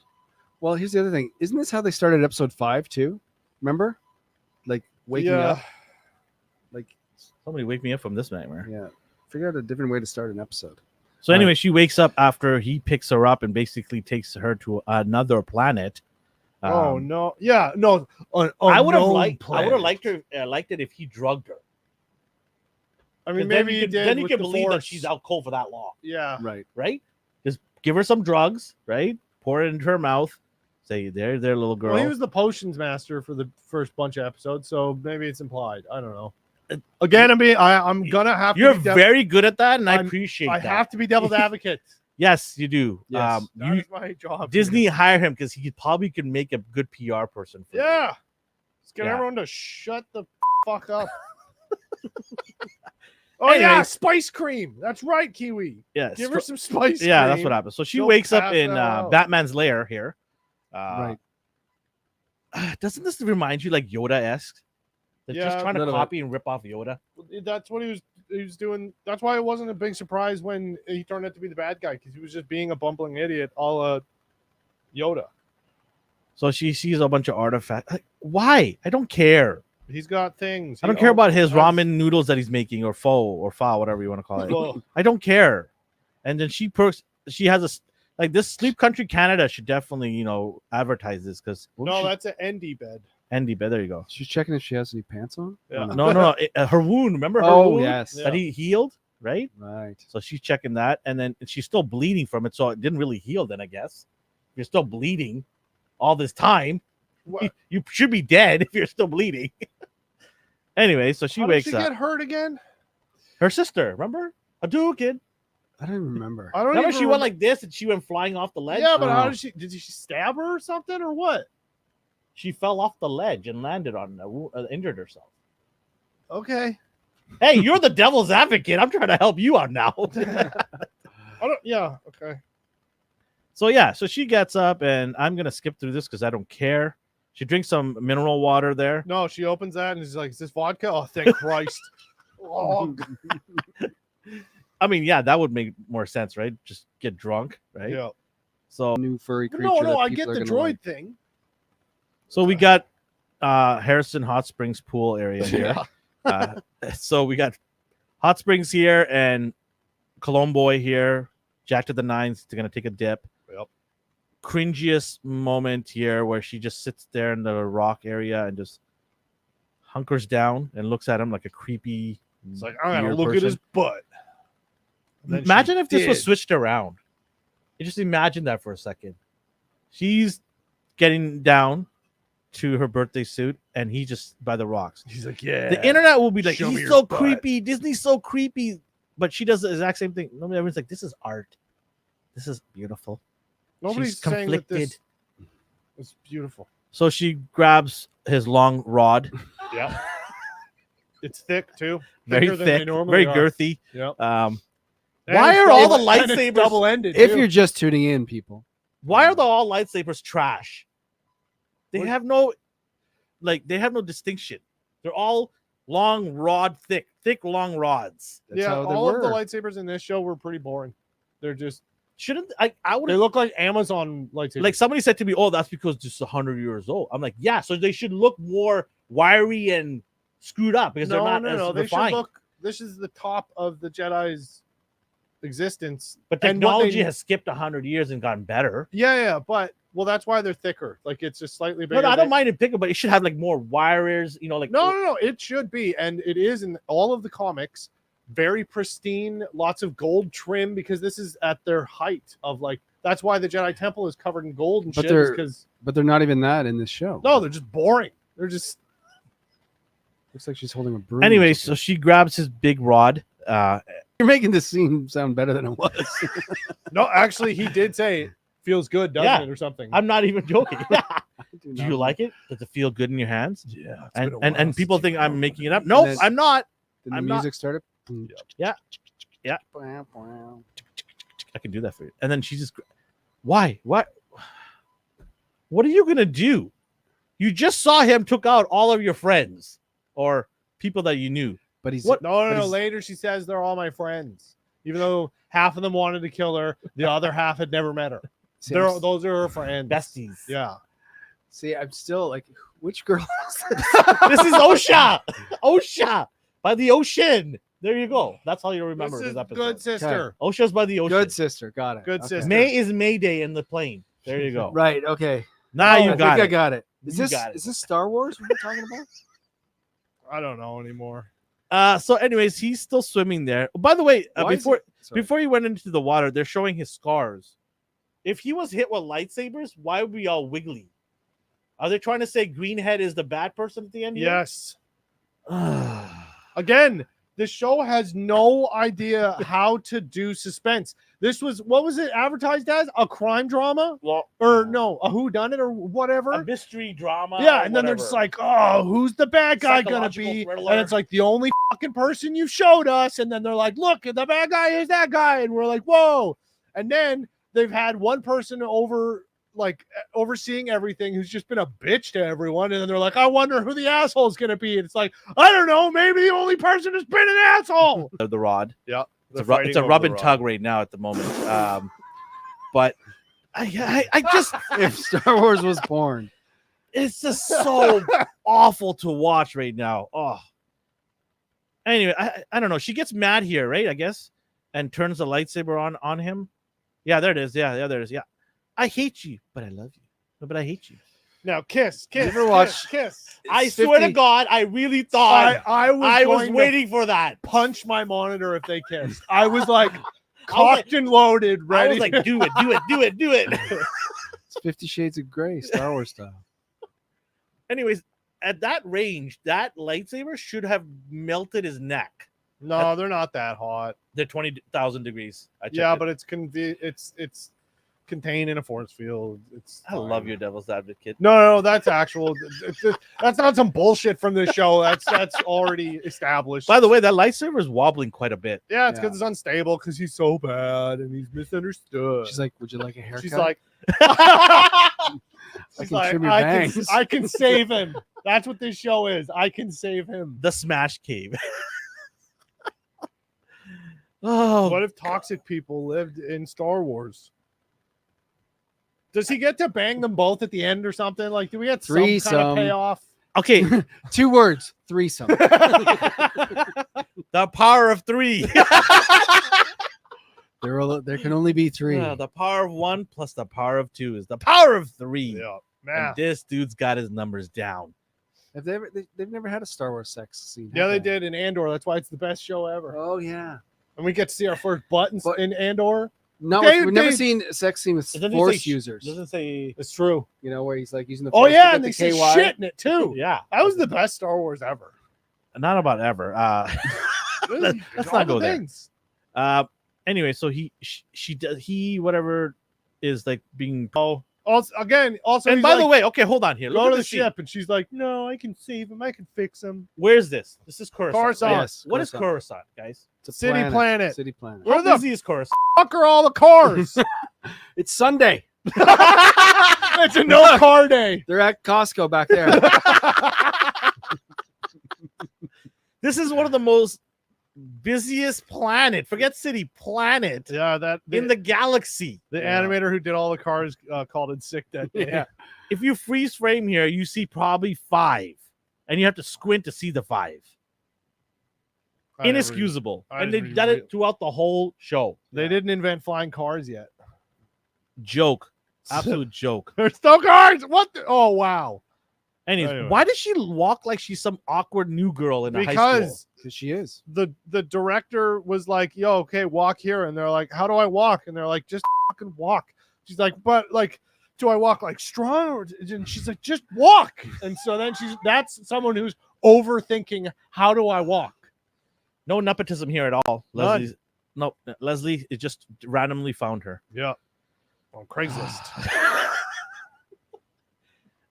Well, here's the other thing. Isn't this how they started episode 5 too? Remember? Like waking up. Like, Somebody wake me up from this nightmare. yeah. Figure out a different way to start an episode. So anyway, she wakes up after he picks her up and basically takes her to another planet. Oh no! Yeah, no. I would have liked it if he drugged her. I mean, 'Cause maybe then he did. Then you with can the believe that Force. she's out cold for that long, Yeah. Right. right? Just give her some drugs, right? Pour it into her mouth. Say, there, little girl. Well, he was the potions master for the first bunch of episodes, so maybe it's implied. I don't know. Again, I'm gonna have. You're to be very good at that, and I I'm- appreciate I that. have to be devil's advocate. Yes, you do. Yes. That is my job. Disney hire him because he probably could make a good PR person. For you. Yeah. Let's get Yeah. everyone to shut the fuck up. Oh yeah, Anyways. spice cream. That's right, Kiwi. Yes. Give her some spice cream. Yeah, that's what happens. So she She'll wakes up pass in out. Batman's lair here. Right. Doesn't this remind you like Yoda-esque? They're just Yeah, trying a to little copy and rip off Yoda. That's what he was doing. That's why it wasn't a big surprise when he turned out to be the bad guy, because he was just being a bumbling idiot, a la Yoda. So she sees a bunch of artifacts. Like, why? I don't care. He's got things. I don't care about his ramen noodles that he's making or pho, whatever you want to call it. Well, I don't care. And then she has this Sleep Country Canada should definitely, advertise this because no, that's an Endy bed. Andy, but there you go. She's checking if she has any pants on. Yeah. No, her wound. Remember her Oh wound yes. that he healed, right? Right. So she's checking that, and then she's still bleeding from it, so it didn't really heal. Then I guess if you're still bleeding all this time, What? you should be dead if you're still bleeding. Anyway, so she How wakes did she up. get hurt again? Her sister, remember? A kid. I don't even remember. I don't Remember even she went remember- like this and she went flying off the ledge? Yeah, but how Oh. did she stab her or something or what? She fell off the ledge and landed on injured herself. Okay. Hey, you're the devil's advocate. I'm trying to help you out now. Yeah. Okay. So she gets up, and I'm gonna skip through this because I don't care. She drinks some mineral water there. No, she opens that and is like, "Is this vodka?" Oh, thank Christ. Oh, I mean, yeah, that would make more sense, right? Just get drunk, right? yeah. So New furry creature. No, that I people get are the gonna droid like. thing. So we got Harrison Hot Springs pool area here. So we got Hot Springs here and Cologne Boy here. Jack to the Nines. They're gonna take a dip. Yep. Cringiest moment here where she just sits there in the rock area and just hunkers down and looks at him like a creepy. It's like, I'm gonna weird look at person. his butt. And then she Imagine if this was did. switched around. You just imagine that for a second. She's getting down to her birthday suit, and he's just by the rocks. He's like, yeah. The internet will be like, Show me he's your so butt." creepy. Disney's so creepy. But she does the exact same thing. Nobody everyone's like, this is art. This is beautiful. Nobody's She's saying that this conflicted. is beautiful. So she grabs his long rod, Yeah. It's thick too. very Thicker than they thick, normally very are. girthy. Yep. Why are all the lightsabers- double ended? If you're just tuning in, people, Why are all lightsabers trash? They What- have no, they have no distinction. They're all long thick long rods. That's yeah, how they all of the were. lightsabers in this show were pretty boring. They're just Shouldn't I would they look like Amazon lightsabers. like somebody said to me, "Oh, that's because it's 100 years old." I'm like, "Yeah, so they should look more wiry and screwed up because they're not as They refined." should look. This is the top of the Jedi's existence. But And what technology they- has skipped 100 years and gotten better. Yeah, but well, that's why they're thicker. Like it's just slightly bigger. No, I don't mind it bigger, but it should have like more wires. Like No, it should be, and it is in all of the comics. Very pristine, lots of gold trim because this is at their height of like. That's why the Jedi Temple is covered in gold and But shit. they're- Because But they're not even that in this show. no, they're just boring. They're just Looks like she's holding a broom. Anyway, so she grabs his big rod. you're making this scene sound better than it was. no. Actually, he did say it feels good, doesn't Yeah. it, or something. I'm not even joking. Do Do you like it? Does it feel good in your hands? Yeah, And people think I'm making it up. No, then- I'm not. Then the I'm not- music started. Yeah. Yeah. Wow. I can do that for you. And then she just, why? What? What are you gonna do? You just saw him took out all of your friends or people that you knew. But he's What? No. but he's- Later, she says they're all my friends, even though half of them wanted to kill her, the other half had never met her. See, I'm s- Those are her friends. Besties. Yeah. See, I'm still like, which girl is this? This is Osha. Osha by the ocean. There you go. That's how you remember This this is episode. good sister. Osha's by the ocean. Good sister. Got it. Good Okay. sister. May is May Day in the plane. There you go. Right. Okay. Now I you think got I it. got it. Is You this got it. is this Star Wars we're talking about? I don't know anymore. So, anyways, he's still swimming there. By the way, Why is before it- sorry. before he went into the water, they're showing his scars. If he was hit with lightsabers, why would we all wiggly? Are they trying to say Greenhead is the bad person at the end? Yes. Here? Again, the show has no idea how to do suspense. This was what was it advertised as? A crime drama? Well, Or no, a whodunit or whatever? a mystery drama. Yeah, or and then they're whatever. just like, oh, who's the bad guy gonna Psychological be? thriller. And it's like the only fucking person you showed us. And then they're like, look, the bad guy is that guy. And we're like, whoa. And then they've had one person overseeing everything who's just been a bitch to everyone. And then they're like, I wonder who the asshole is gonna be. And it's like, I don't know, maybe the only person who's been an asshole. the rod. Yeah. It's a rub and tug right now at the moment. But I just if Star Wars was born, it's just so awful to watch right now. Oh. Anyway, I don't know. She gets mad here, right? I guess, and turns the lightsaber on him. Yeah, there it is. Yeah, there it is. Yeah, I hate you, but I love you. No, but I hate you. Now kiss. You ever watch- kiss. I It's swear to 50 God, I really thought I was going to waiting for that. punch my monitor if they kissed. I was like cocked and loaded, I ready. was like, do it, do it, do it, do it. it's 50 Shades of Grey, Star Wars style. Anyways, at that range, that lightsaber should have melted his neck. no, they're not that hot. They're 20,000 degrees. I checked Yeah, it. but it's contained in a force field. It's I love fine. your devil's advocate. No, that's actual. That's not some bullshit from this show. That's already established. By the way, that lightsaber is wobbling quite a bit. yeah, it's Yeah. because it's unstable because he's so bad and he's misunderstood. She's like, "Would you like a haircut?" She's like, "I she's can like, trim your I bangs." can save him. That's what this show is. I can save him. The Smash Cave. Oh, What if toxic people lived in Star Wars? Does he get to bang them both at the end or something? Like, do we get some kind Threesome. of payoff? okay. 2 words, threesome. The power of 3. There can only be 3. The power of 1 plus the power of 2 is the power of 3. Yeah, man. And this dude's got his numbers down. Have they ever? They've never had a Star Wars sex scene. Yeah, have they did in Andor. That's why it's the best show ever. Oh yeah. And we get to see our first buttons But- in Andor. No, Dave- we've never Dave- seen a sex scene with It doesn't Force say users. Doesn't say. It's true. You know, where he's like using the. Oh Force to yeah, get and the they say KY. shit in it too. Yeah, That was the best Star Wars ever. not about ever. Let's not go there. Anyway, so she does whatever is like being. Oh, Also, and he's by the like, way, okay, hold on here. go Look to at the scene. ship, and she's like, "No, I can save him. I can fix him." Where's this? This is Coruscant. Coruscant. right? Yes, What is Coruscant. Coruscant, guys? It's a City planet. City planet. Where How the busy is Coruscant? fuck are all the cars? It's Sunday. It's a no car day. They're at Costco back there. This is one of the most busiest planet. Forget city, planet. Yeah, that In the galaxy. the Yeah. animator who did all the cars called in sick that day. Yeah. If you freeze frame here, you see probably 5, and you have to squint to see the 5. I never- Inexcusable. I And they never did even it throughout the whole show. They didn't invent flying cars yet. Joke. Absolute joke. There's no cars. What? Oh wow. Anyways, Anyway. why does she walk like she's some awkward new girl in a high school? Because Because she is. the director was like, "Yo, okay, walk here," and they're like, "How do I walk?" And they're like, "Just fucking walk." She's like, "But like, do I walk like strong?" Or, and she's like, "Just walk." And so then that's someone who's overthinking. How do I walk? No nepotism here at all. None. Leslie it just randomly found her. Yeah, on Craigslist.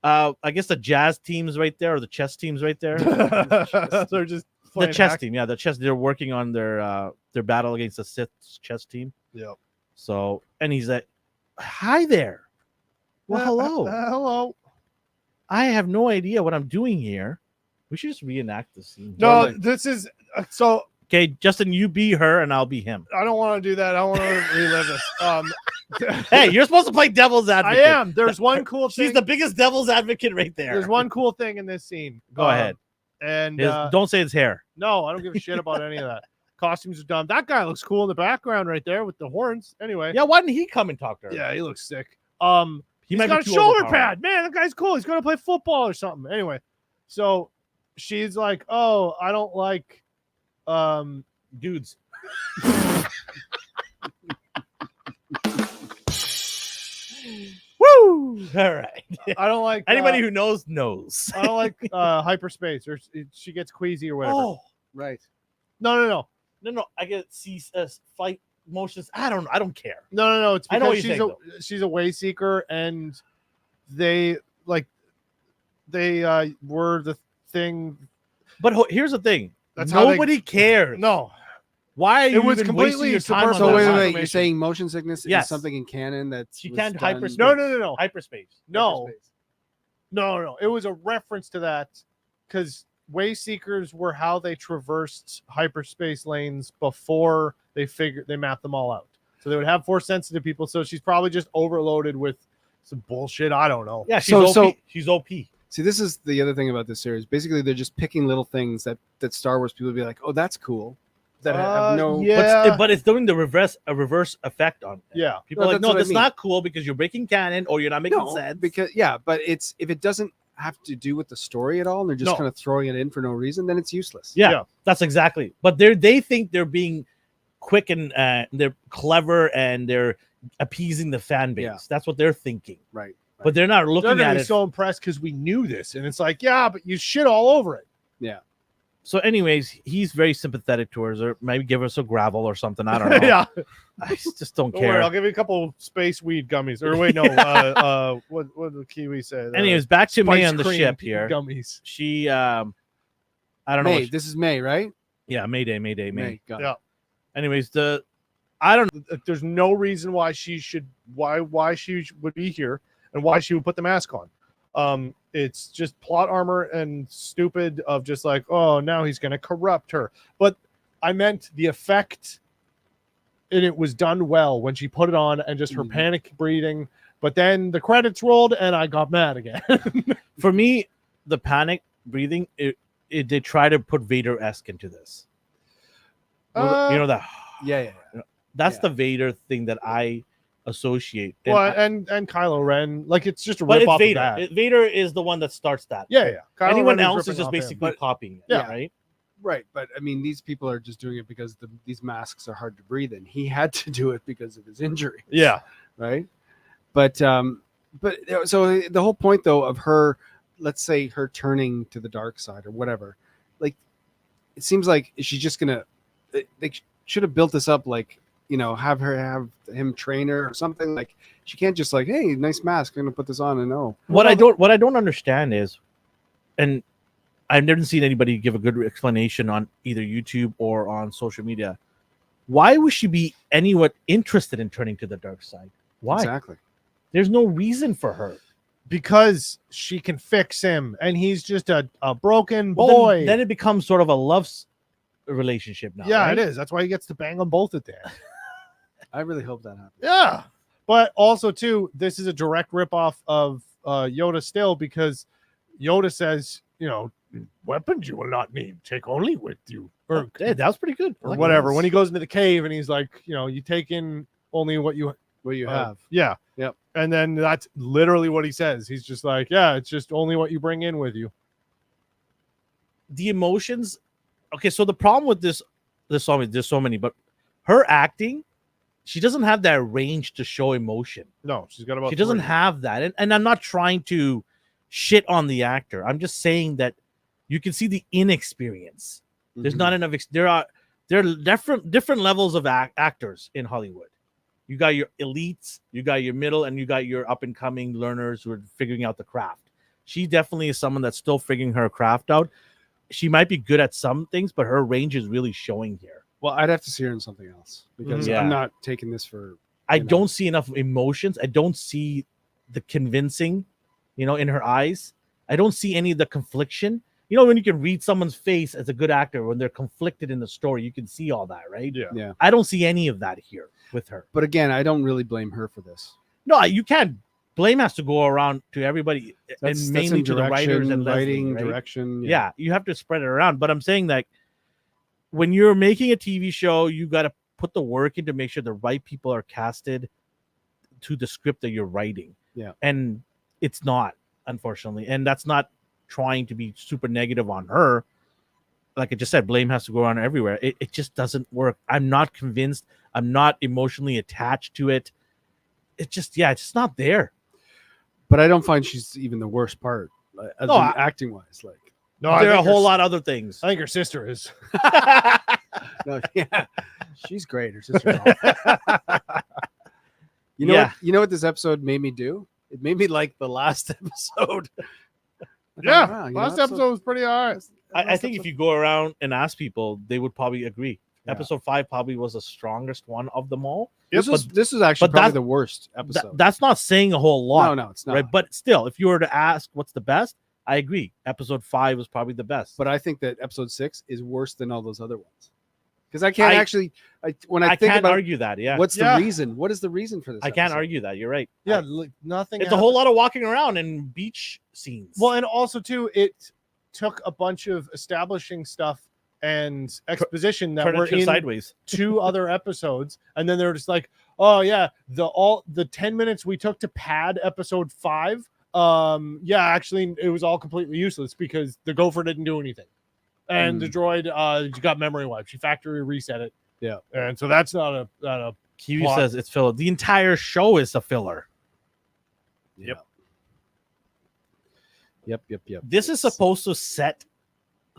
I guess the jazz team's right there, or the chess team's right there. They're just The playing chess hack- team, yeah, the chess. They're working on their battle against the Sith chess team. Yeah. So, and he's like, "Hi there." Well, hello. Hello. I have no idea what I'm doing here. We should just reenact the scene. No, Totally. this is so. Okay, Justin, you be her and I'll be him. I don't want to do that. I want to relive this. Hey, you're supposed to play devil's I advocate. am. There's one cool thing. She's the biggest devil's advocate right there. There's one cool thing in this scene. Go ahead. And Don't say his hair. no, I don't give a shit about any of that. Costumes are dumb. That guy looks cool in the background right there with the horns. Anyway, Yeah, why didn't he come and talk to her? yeah, he looks sick. He's He's got a shoulder pad. Man, that guy's cool. He's gonna play football or something. Anyway, so she's like, "Oh, I don't like Dudes. Woo! All right. I don't like Anybody who knows knows. I don't like hyperspace or she gets queasy or whatever." Oh Right. No. no! I get see flight motions. I don't care. No. It's I know what because you she's a way seeker, and they were the thing. But here's the thing. That's how they- Nobody cares. No, Why are you It was even completely wasting your time on superfluous. So that? wait. confirmation. You're saying motion sickness Yes. is something in canon that She can't hyperspace. no. Hyperspace. No. No. It was a reference to that because way seekers were how they traversed hyperspace lanes before they mapped them all out. So they would have force sensitive people. So she's probably just overloaded with some bullshit. I don't know. Yeah, she's So- OP. so- She's OP. See, this is the other thing about this series. Basically, they're just picking little things that Star Wars people would be like, "Oh, that's cool." That have no. yeah. But it's doing the reverse effect on it. Yeah. People No, are like, that's no, what I that's mean. not cool because you're breaking canon or you're not making No, sense. because but it's if it doesn't have to do with the story at all, and they're just No. kind of throwing it in for no reason, then it's useless. Yeah, that's exactly. But they think they're being quick and they're clever and they're appeasing the fan base. Yeah. That's what they're thinking. Right. But they're not They're looking gonna at be it. so impressed because we knew this, and it's like, yeah, but you shit all over it. So, anyways, he's very sympathetic towards her. Maybe give her some gravel or something. I don't know. Yeah. I just don't Don't worry, care. I'll give you a couple space weed gummies. Or wait, no, what did the Kiwi say? Anyways, back to May Spice on the cream ship here. Gummies. She, I don't know. May. what This is May, right? yeah, Mayday. Got it. Yeah. Anyways, there's no reason why she would be here and why she would put the mask on. It's just plot armor and stupid of just like, oh, now he's going to corrupt her. But I meant the effect, and it was done well when she put it on and just her Mhm. panic breathing. But then the credits rolled and I got mad again. for me, the panic breathing. They try to put Vader-esque into this. You know that. Yeah. That's yeah. the Vader thing that I associate. Well, and Kylo Ren, like it's just a but rip it's off Vader. of that. Vader is the one that starts that. Yeah. Kylo Anyone Ren else is ripping just off him. basically copying it. Yeah. Right. Right, but I mean, these people are just doing it because these masks are hard to breathe in. He had to do it because of his injury. Yeah. Right. But so the whole point though of her, let's say her turning to the dark side or whatever, like it seems like she's just gonna. They should have built this up like, have him train her or something. Like she can't just like, hey, nice mask, I'm gonna put this on and no. What I don't understand is, and I've never seen anybody give a good explanation on either YouTube or on social media. Why would she be anyone interested in turning to the dark side? Why? Exactly. There's no reason for her. because she can fix him, and he's just a broken Well, boy. then it becomes sort of a love relationship now. Yeah, right? it is. That's why he gets to bang them both at the end. I really hope that happens. Yeah. But also, too, this is a direct ripoff of Yoda still, because Yoda says, weapons you will not need. Take only with you. Or, Yeah, that was pretty good. I or like whatever. that. When he goes into the cave and he's like, you take in only what you have. Yeah. Yep. And then that's literally what he says. He's just like, yeah, it's just only what you bring in with you. The emotions. Okay, so the problem with there's so many, but her acting, she doesn't have that range to show emotion. No, she's got about She doesn't 3. have that. And I'm not trying to shit on the actor. I'm just saying that you can see the inexperience. There's Mhm. not enough. There are different levels of actors in Hollywood. You got your elites, you got your middle, and you got your up and coming learners who are figuring out the craft. She definitely is someone that's still figuring her craft out. She might be good at some things, but her range is really showing here. Well, I'd have to see her in something else because Yeah. I'm not taking this for. I You know. don't see enough emotions. I don't see the convincing, in her eyes. I don't see any of the confliction. When you can read someone's face as a good actor, when they're conflicted in the story, you can see all that, right? Yeah. Yeah. I don't see any of that here with her. But again, I don't really blame her for this. No, you can't. Blame has to go around to everybody, and mainly in to the writers and writing, Leslie, right? direction. Yeah, you have to spread it around. But I'm saying that when you're making a TV show, you got to put the work in to make sure the right people are casted to the script that you're writing. Yeah. And it's not, unfortunately. And that's not trying to be super negative on her. Like I just said, blame has to go around everywhere. It just doesn't work. I'm not convinced. I'm not emotionally attached to it. It's just not there. But I don't find she's even the worst part, acting wise. Like, No, There are a think her whole s- lot of other things. I think her sister is. no, yeah, she's great. Her sister's awesome. You know Yeah. what? You know what this episode made me do? It made me like the last episode. Yeah. Wow, Last episode was pretty all right. I think if you go around and ask people, they would probably agree. Yeah. Episode 5 probably was the strongest one of them all. this was actually but probably that- the worst episode. That's not saying a whole lot. no, it's not. Right? But still, if you were to ask what's the best, I agree. Episode 5 was probably the best. But I think that episode 6 is worse than all those other ones because I can't when I I think can't about argue that. Yeah, what's Yeah. the reason? What is the reason for this? I can't episode? argue that. You're right. Yeah, like, nothing. It's a whole lot of walking around and beach scenes. Well, and also too, it took a bunch of establishing stuff and exposition that turn were it to in sideways. 2 other episodes, and then they're just like, oh yeah, the 10 minutes we took to pad episode 5. Actually, it was all completely useless because the gopher didn't do anything, and the droid got memory wiped. She factory reset it. Yeah. And so that's not a Kiwi plot. says it's filler. The entire show is a filler. Yep. Yep. This is supposed to set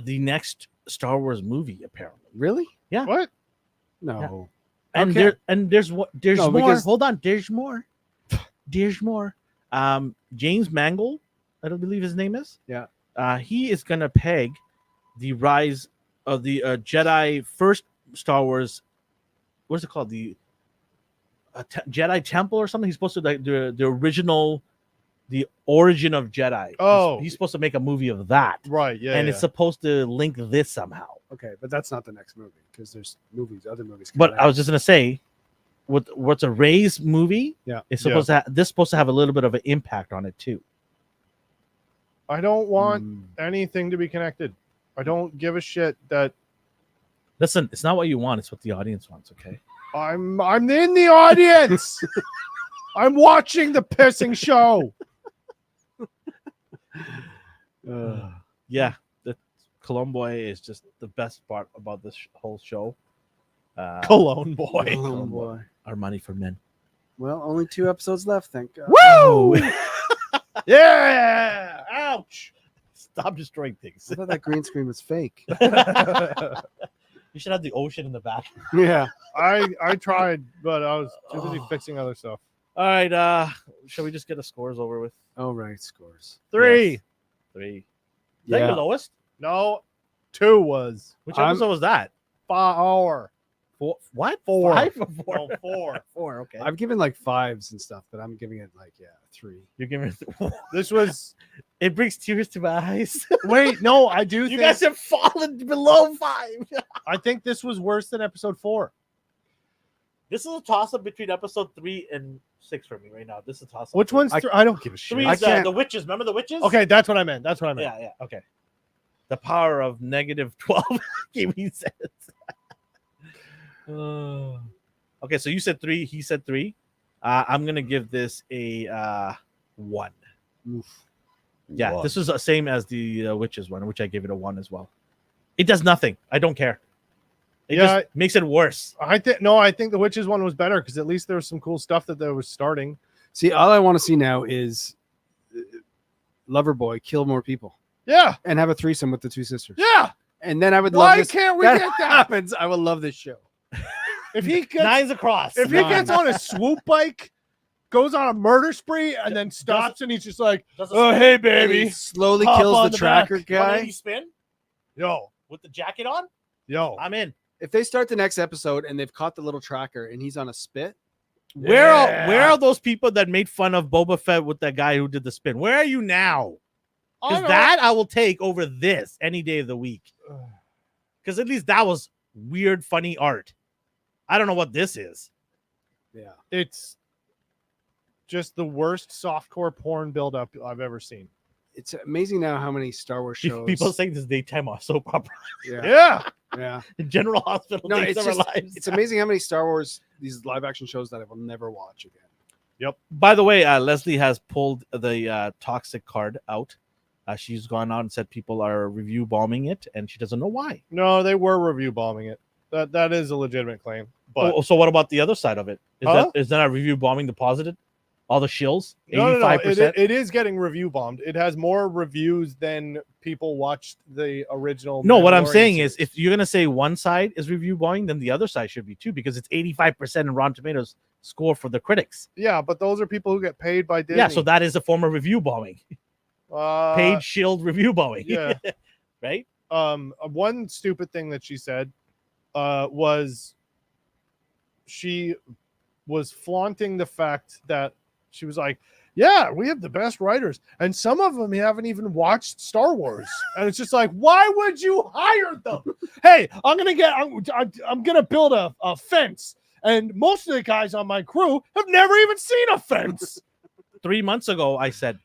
the next Star Wars movie, apparently. Really? what? No. And Okay. there's more. No, because- Hold on. There's more. There's more. James Mangold, I don't believe his name is. Yeah. He is gonna peg the rise of the Jedi first Star Wars. What's it called? The Jedi Temple or something. He's supposed to like the original, the origin of Jedi. Oh. he's supposed to make a movie of that, Right. Yeah. and it's supposed to link this somehow. Okay, but that's not the next movie because there's other movies. But coming I out. was just gonna say, what's a Rey's movie? Yeah. It's supposed to this supposed to have a little bit of an impact on it too. I don't want Mm. anything to be connected. I don't give a shit that Listen, it's not what you want; it's what the audience wants. Okay. I'm in the audience. I'm watching the pissing show. Yeah, the Colomboy is just the best part about this whole show. Cologne boy. Oh boy. Our money for men. Well, only 2 episodes left. Thank God. Woo! Yeah. Ouch. Stop destroying things. I thought that green screen was fake. You should have the ocean in the back. Yeah. I tried, but I was too busy fixing other stuff. All right. Shall we just get the scores over with? Oh right, scores. 3. Yes. 3. Is that your lowest? No. 2 was Which I'm- episode was that? 4. 4. What? 4. 5 or 4? No, 4. 4. Okay. I've given like 5s and stuff, but I'm giving it like 3. You're giving it. This was. It brings tears to my eyes. Wait, no, I do. You think, guys have fallen below 5. I think this was worse than episode 4. This is a toss up between episode 3 and 6 for me right now. This is a toss up. Which one's? I don't give a shit. 3 I is can't- the witches. Remember the witches? Okay, that's what I meant. That's what I meant. Yeah. Okay. The power of -12 gave me sense. Okay, so you said 3. He said 3. I'm gonna give this a 1. Oof. Yeah, One. this was the same as the witches one, which I gave it a 1 as well. It does nothing. I don't care. It Yeah, just makes it worse. I think the witches one was better because at least there was some cool stuff that they was starting. See, all I want to see now is Loverboy kill more people Yeah, and have a threesome with the 2 sisters. yeah. And then I would Why love this. can't we that get that? happens. I will love this show. If he gets, 9's across. if he gets on a swoop bike, goes on a murder spree, and then stops, and he's just like, Does a "Oh, spin? hey, And baby, he slowly Hop kills on the the tracker back. guy. 180 spin yo, with the jacket on. yo." I'm in. If they start the next episode and they've caught the little tracker and he's on a spit, Where Yeah. are those people that made fun of Boba Fett with that guy who did the spin? Where are you now? I Because know. that I will take over this any day of the week. Because at least that was weird, funny art. I don't know what this is. yeah. It's just the worst softcore porn buildup I've ever seen. It's amazing now how many Star Wars shows. People saying this daytime soap opera yeah, Yeah, yeah. General Hospital No, takes it's over just, lives. it's amazing how many Star Wars these live action shows that I will never watch again. By the way, Leslie has pulled the toxic card out. She's gone out and said people are review bombing it, and she doesn't know why. no, they were review bombing it. That is a legitimate claim. But So what about the other side of it? Huh? Is that a review bombing the positive? All the shills? no, 85%? it is getting review bombed. It has more reviews than people watched the original. No, what I'm Mandalorian saying series. is if you're going to say one side is review bombing, then the other side should be too, because it's 85% in Rotten Tomatoes score for the critics. yeah, but those are people who get paid by Disney. Yeah, so that is a form of review bombing. Paid shield review bombing. yeah. Right? One stupid thing that she said was she was flaunting the fact that she was like, yeah, we have the best writers, and some of them haven't even watched Star Wars. And it's just like, why would you hire them? Hey, I'm gonna build a fence, and most of the guys on my crew have never even seen a fence. 3 months ago, I said,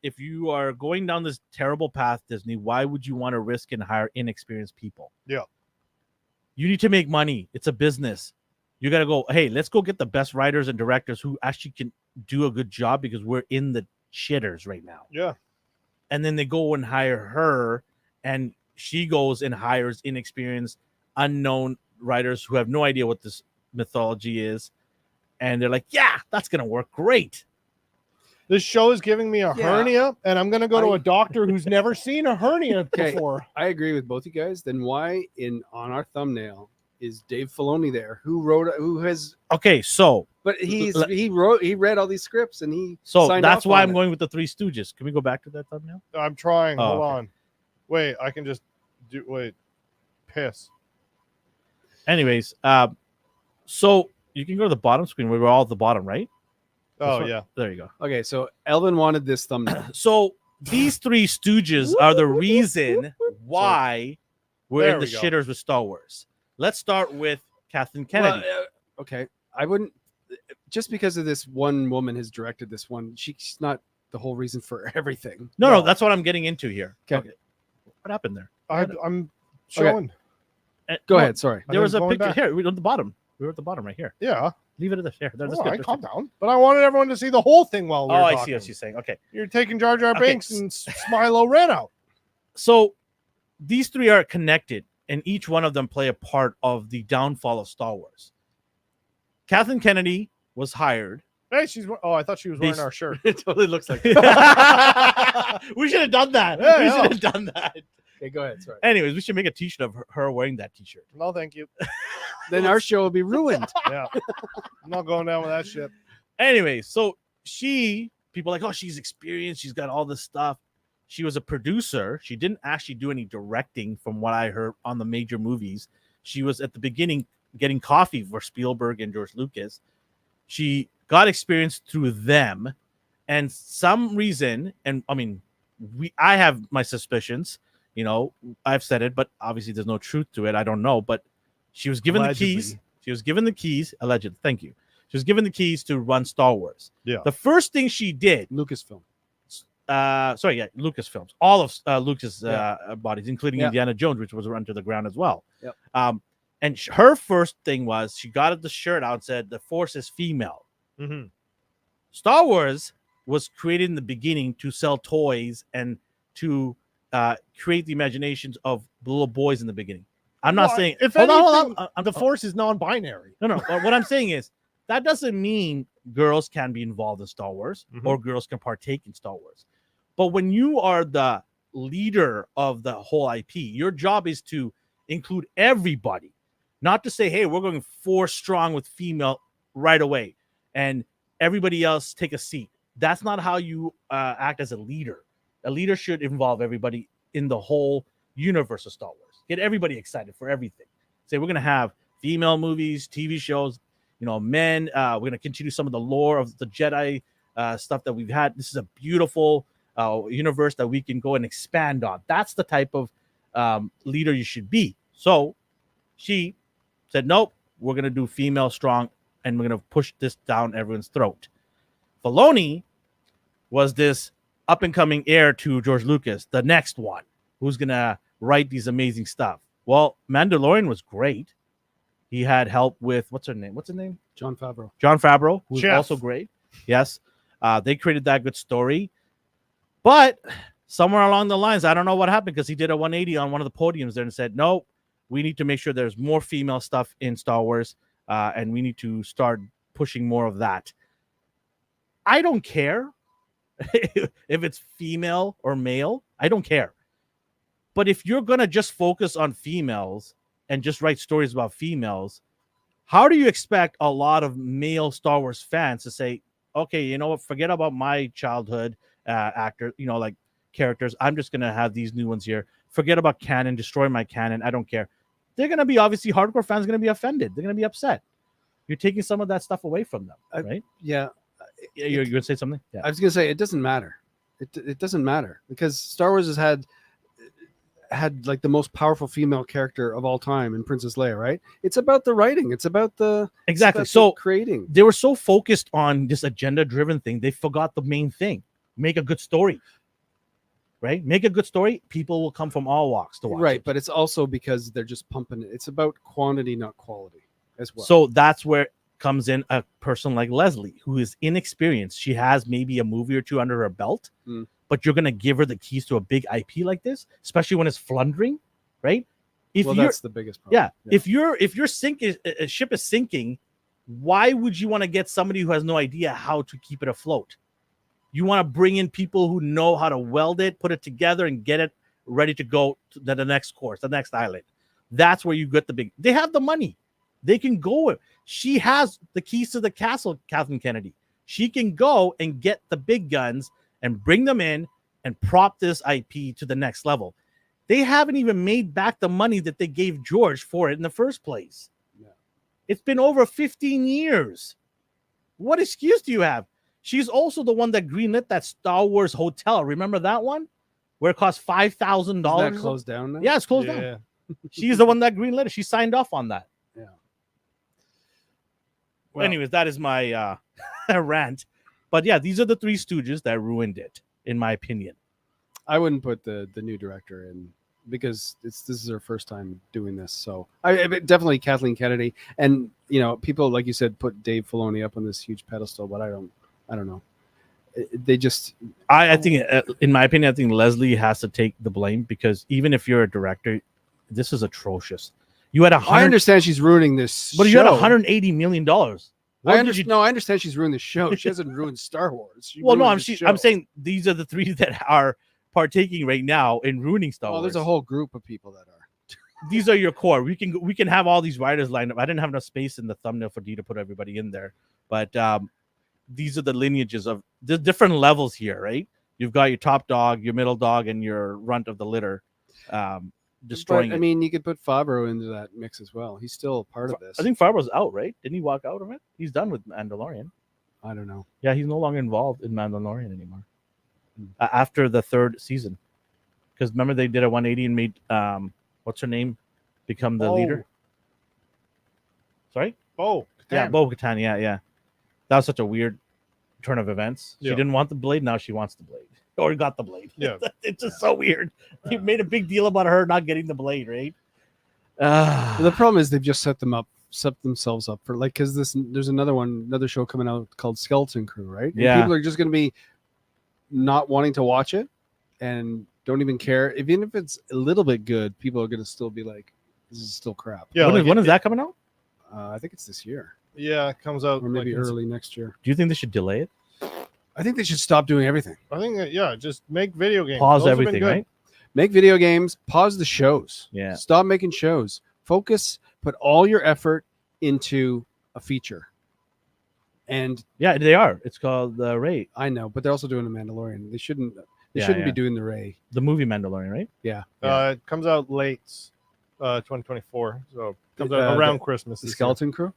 if you are going down this terrible path, Disney, why would you want to risk and hire inexperienced people? Yeah. You need to make money. It's a business. You got to go, hey, let's go get the best writers and directors who actually can do a good job because we're in the shitters right now. Yeah. And then they go and hire her, and she goes and hires inexperienced, unknown writers who have no idea what this mythology is. And they're like, yeah, that's going to work great. This show is giving me a Yeah. hernia, and I'm going to go to I- a doctor who's never seen a hernia Okay. before. I agree with both you guys. Then why on our thumbnail is Dave Filoni there, who has, Okay, so but he read all these scripts and he signed that's off why on I'm it. going with the Three Stooges. Can we go back to that thumbnail? I'm trying. Oh, Hold okay. on. Wait, I can just do. Wait, piss. Anyways, so you can go to the bottom screen. We were all at the bottom, right? Oh This one? yeah. There you go. Okay, so Elvin wanted this thumbnail. So these Three Stooges are the reason why we're There in the we go. shitters with Star Wars. Let's start with Kathleen Kennedy. Well, okay, I wouldn't just because of this one woman has directed this one. She's not the whole reason for everything. no, no. that's what I'm getting into here. Okay. What happened there? I'm showing. Go No, ahead. Sorry. I There think was a going picture back. here. We're at the bottom. We were at the bottom right here. Yeah. Leave it at the here. There's All right, calm down. But I wanted everyone to see the whole thing while we Oh, were I talking. see what she's saying. Okay. You're taking Jar Jar Okay, Binks and Smilo ran out. So these three are connected, and each one of them play a part of the downfall of Star Wars. Kathleen Kennedy was hired. Hey, oh, I thought she was wearing These- our shirt. It totally looks like. We should have done that. Yeah, we yeah. should have done that. Okay, go ahead. Sorry. Anyways, we should make a t-shirt of her wearing that t-shirt. No, thank you. Then our show will be ruined. Yeah. I'm not going down with that shit. Anyway, so people are like, oh, she's experienced. She's got all this stuff. She was a producer. She didn't actually do any directing from what I heard on the major movies. She was at the beginning getting coffee for Spielberg and George Lucas. She got experience through them, and some reason, and I mean, I have my suspicions. You know, I've said it, but obviously there's no truth to it. I don't know, but she was given the keys. She was given the keys. Alleged. Thank you. She was given the keys to run Star Wars. Yeah. The first thing she did, Lucasfilm. Lucasfilms, all of Lucas bodies, including Yeah. Indiana Jones, which was run to the ground as well. Yep. And her first thing was she got the shirt out and said the Force is female. Mm-hmm. Star Wars was created in the beginning to sell toys and to create the imaginations of little boys in the beginning. I'm not saying if hold anything, on. the Force is non-binary. No. What I'm saying is that doesn't mean girls can be involved in Star Wars or girls can partake in Star Wars. But when you are the leader of the whole IP, your job is to include everybody, not to say, hey, we're going 4 strong with female right away and everybody else take a seat. That's not how you act as a leader. A leader should involve everybody in the whole universe of Star Wars. Get everybody excited for everything. Say we're going to have female movies, TV shows, men. We're going to continue some of the lore of the Jedi stuff that we've had. This is a beautiful universe that we can go and expand on. That's the type of leader you should be. So she said, nope, we're going to do female strong, and we're going to push this down everyone's throat. Filoni was this up-and-coming heir to George Lucas, the next one, who's going to write these amazing stuff. Well, Mandalorian was great. He had help with, what's his name? Jon Favreau, who's also great. Yes. They created that good story. But somewhere along the lines, I don't know what happened, because he did a 180 on one of the podiums there and said, no, we need to make sure there's more female stuff in Star Wars, and we need to start pushing more of that. I don't care if it's female or male. I don't care. But if you're going to just focus on females and just write stories about females, how do you expect a lot of male Star Wars fans to say, okay, you know what, forget about my childhood actor, like characters. I'm just going to have these new ones here. Forget about canon, destroy my canon. I don't care. They're going to be, obviously, hardcore fans are going to be offended. They're going to be upset. You're taking some of that stuff away from them, right? Yeah. You're going to say something? Yeah. I was going to say, it doesn't matter. It doesn't matter, because Star Wars has had like the most powerful female character of all time in Princess Leia, right? It's about the writing. It's about the exactly. So creating. They were so focused on this agenda-driven thing, they forgot the main thing. Make a good story, right? Make a good story. People will come from all walks to watch right, it. but it's also because they're just pumping it. It's about quantity, not quality, as well. So that's where comes in a person like Leslie, who is inexperienced. She has maybe a movie or two under her belt, but you're going to give her the keys to a big IP like this, especially when it's floundering, right? That's the biggest problem. Yeah. If your ship is sinking, why would you want to get somebody who has no idea how to keep it afloat? You want to bring in people who know how to weld it, put it together, and get it ready to go to the next course, the next island. That's where you get they have the money. They can go. She has the keys to the castle, Kathleen Kennedy. She can go and get the big guns and bring them in and prop this IP to the next level. They haven't even made back the money that they gave George for it in the first place. Yeah. It's been over 15 years. What excuse do you have? She's also the one that greenlit that Star Wars hotel. Remember that one? Where it cost $5,000? Is that closed down now? Yeah, it's closed down. She's the one that greenlit it. She signed off on that. Yeah. Well, anyways, that is my rant. But yeah, these are the 3 stooges that ruined it, in my opinion. I wouldn't put the new director in, because this is her first time doing this. So I definitely Kathleen Kennedy, and people, like you said, put Dave Filoni up on this huge pedestal, but I don't know. They just, I think, in my opinion, I think Leslie has to take the blame, because even if you're a director, this is atrocious. You had I understand she's ruining this, but you had $180 million. I understand she's ruined the show. She hasn't ruined Star Wars. I'm saying these are the 3 that are partaking right now in ruining Star Wars. There's a whole group of people that are. These are your core. We can have all these writers lined up. I didn't have enough space in the thumbnail for D to put everybody in there, but these are the lineages of the different levels here, right? You've got your top dog, your middle dog, and your runt of the litter. destroying But, I it. mean, you could put Favreau into that mix as well. He's still part of this. I think Favreau's out, right? Didn't he walk out of it? He's done with Mandalorian. I don't know. Yeah, he's no longer involved in Mandalorian anymore. After the 3rd season, because remember they did a 180 and made what's her name become the leader. Sorry, Oh, yeah, Bo-Katan. Yeah. That was such a weird turn of events. She Yeah. didn't want the blade. Now she wants the blade, or got the blade. Yeah. It's just so weird. They made a big deal about her not getting the blade, right? But the problem is they've just set themselves up for like, because there's another show coming out called Skeleton Crew, right? And Yeah. people are just going to be not wanting to watch it and don't even care. Even if it's a little bit good, people are going to still be like, this is still crap. Yeah, when is that coming out? I think it's this year Yeah, it comes out or maybe like early next year. Do you think they should delay it? I think they should stop doing everything. I think just make video games. Pause Those have been everything, good. right? Make video games, pause the shows. Yeah. Stop making shows. Focus, put all your effort into a feature. And Yeah, they are. It's called the Ray, I know, but they're also doing the Mandalorian. They shouldn't Yeah. be doing the Ray. the movie Mandalorian, right? Yeah. It comes out late 2024. So it comes out around Christmas. The this year. Skeleton Crew?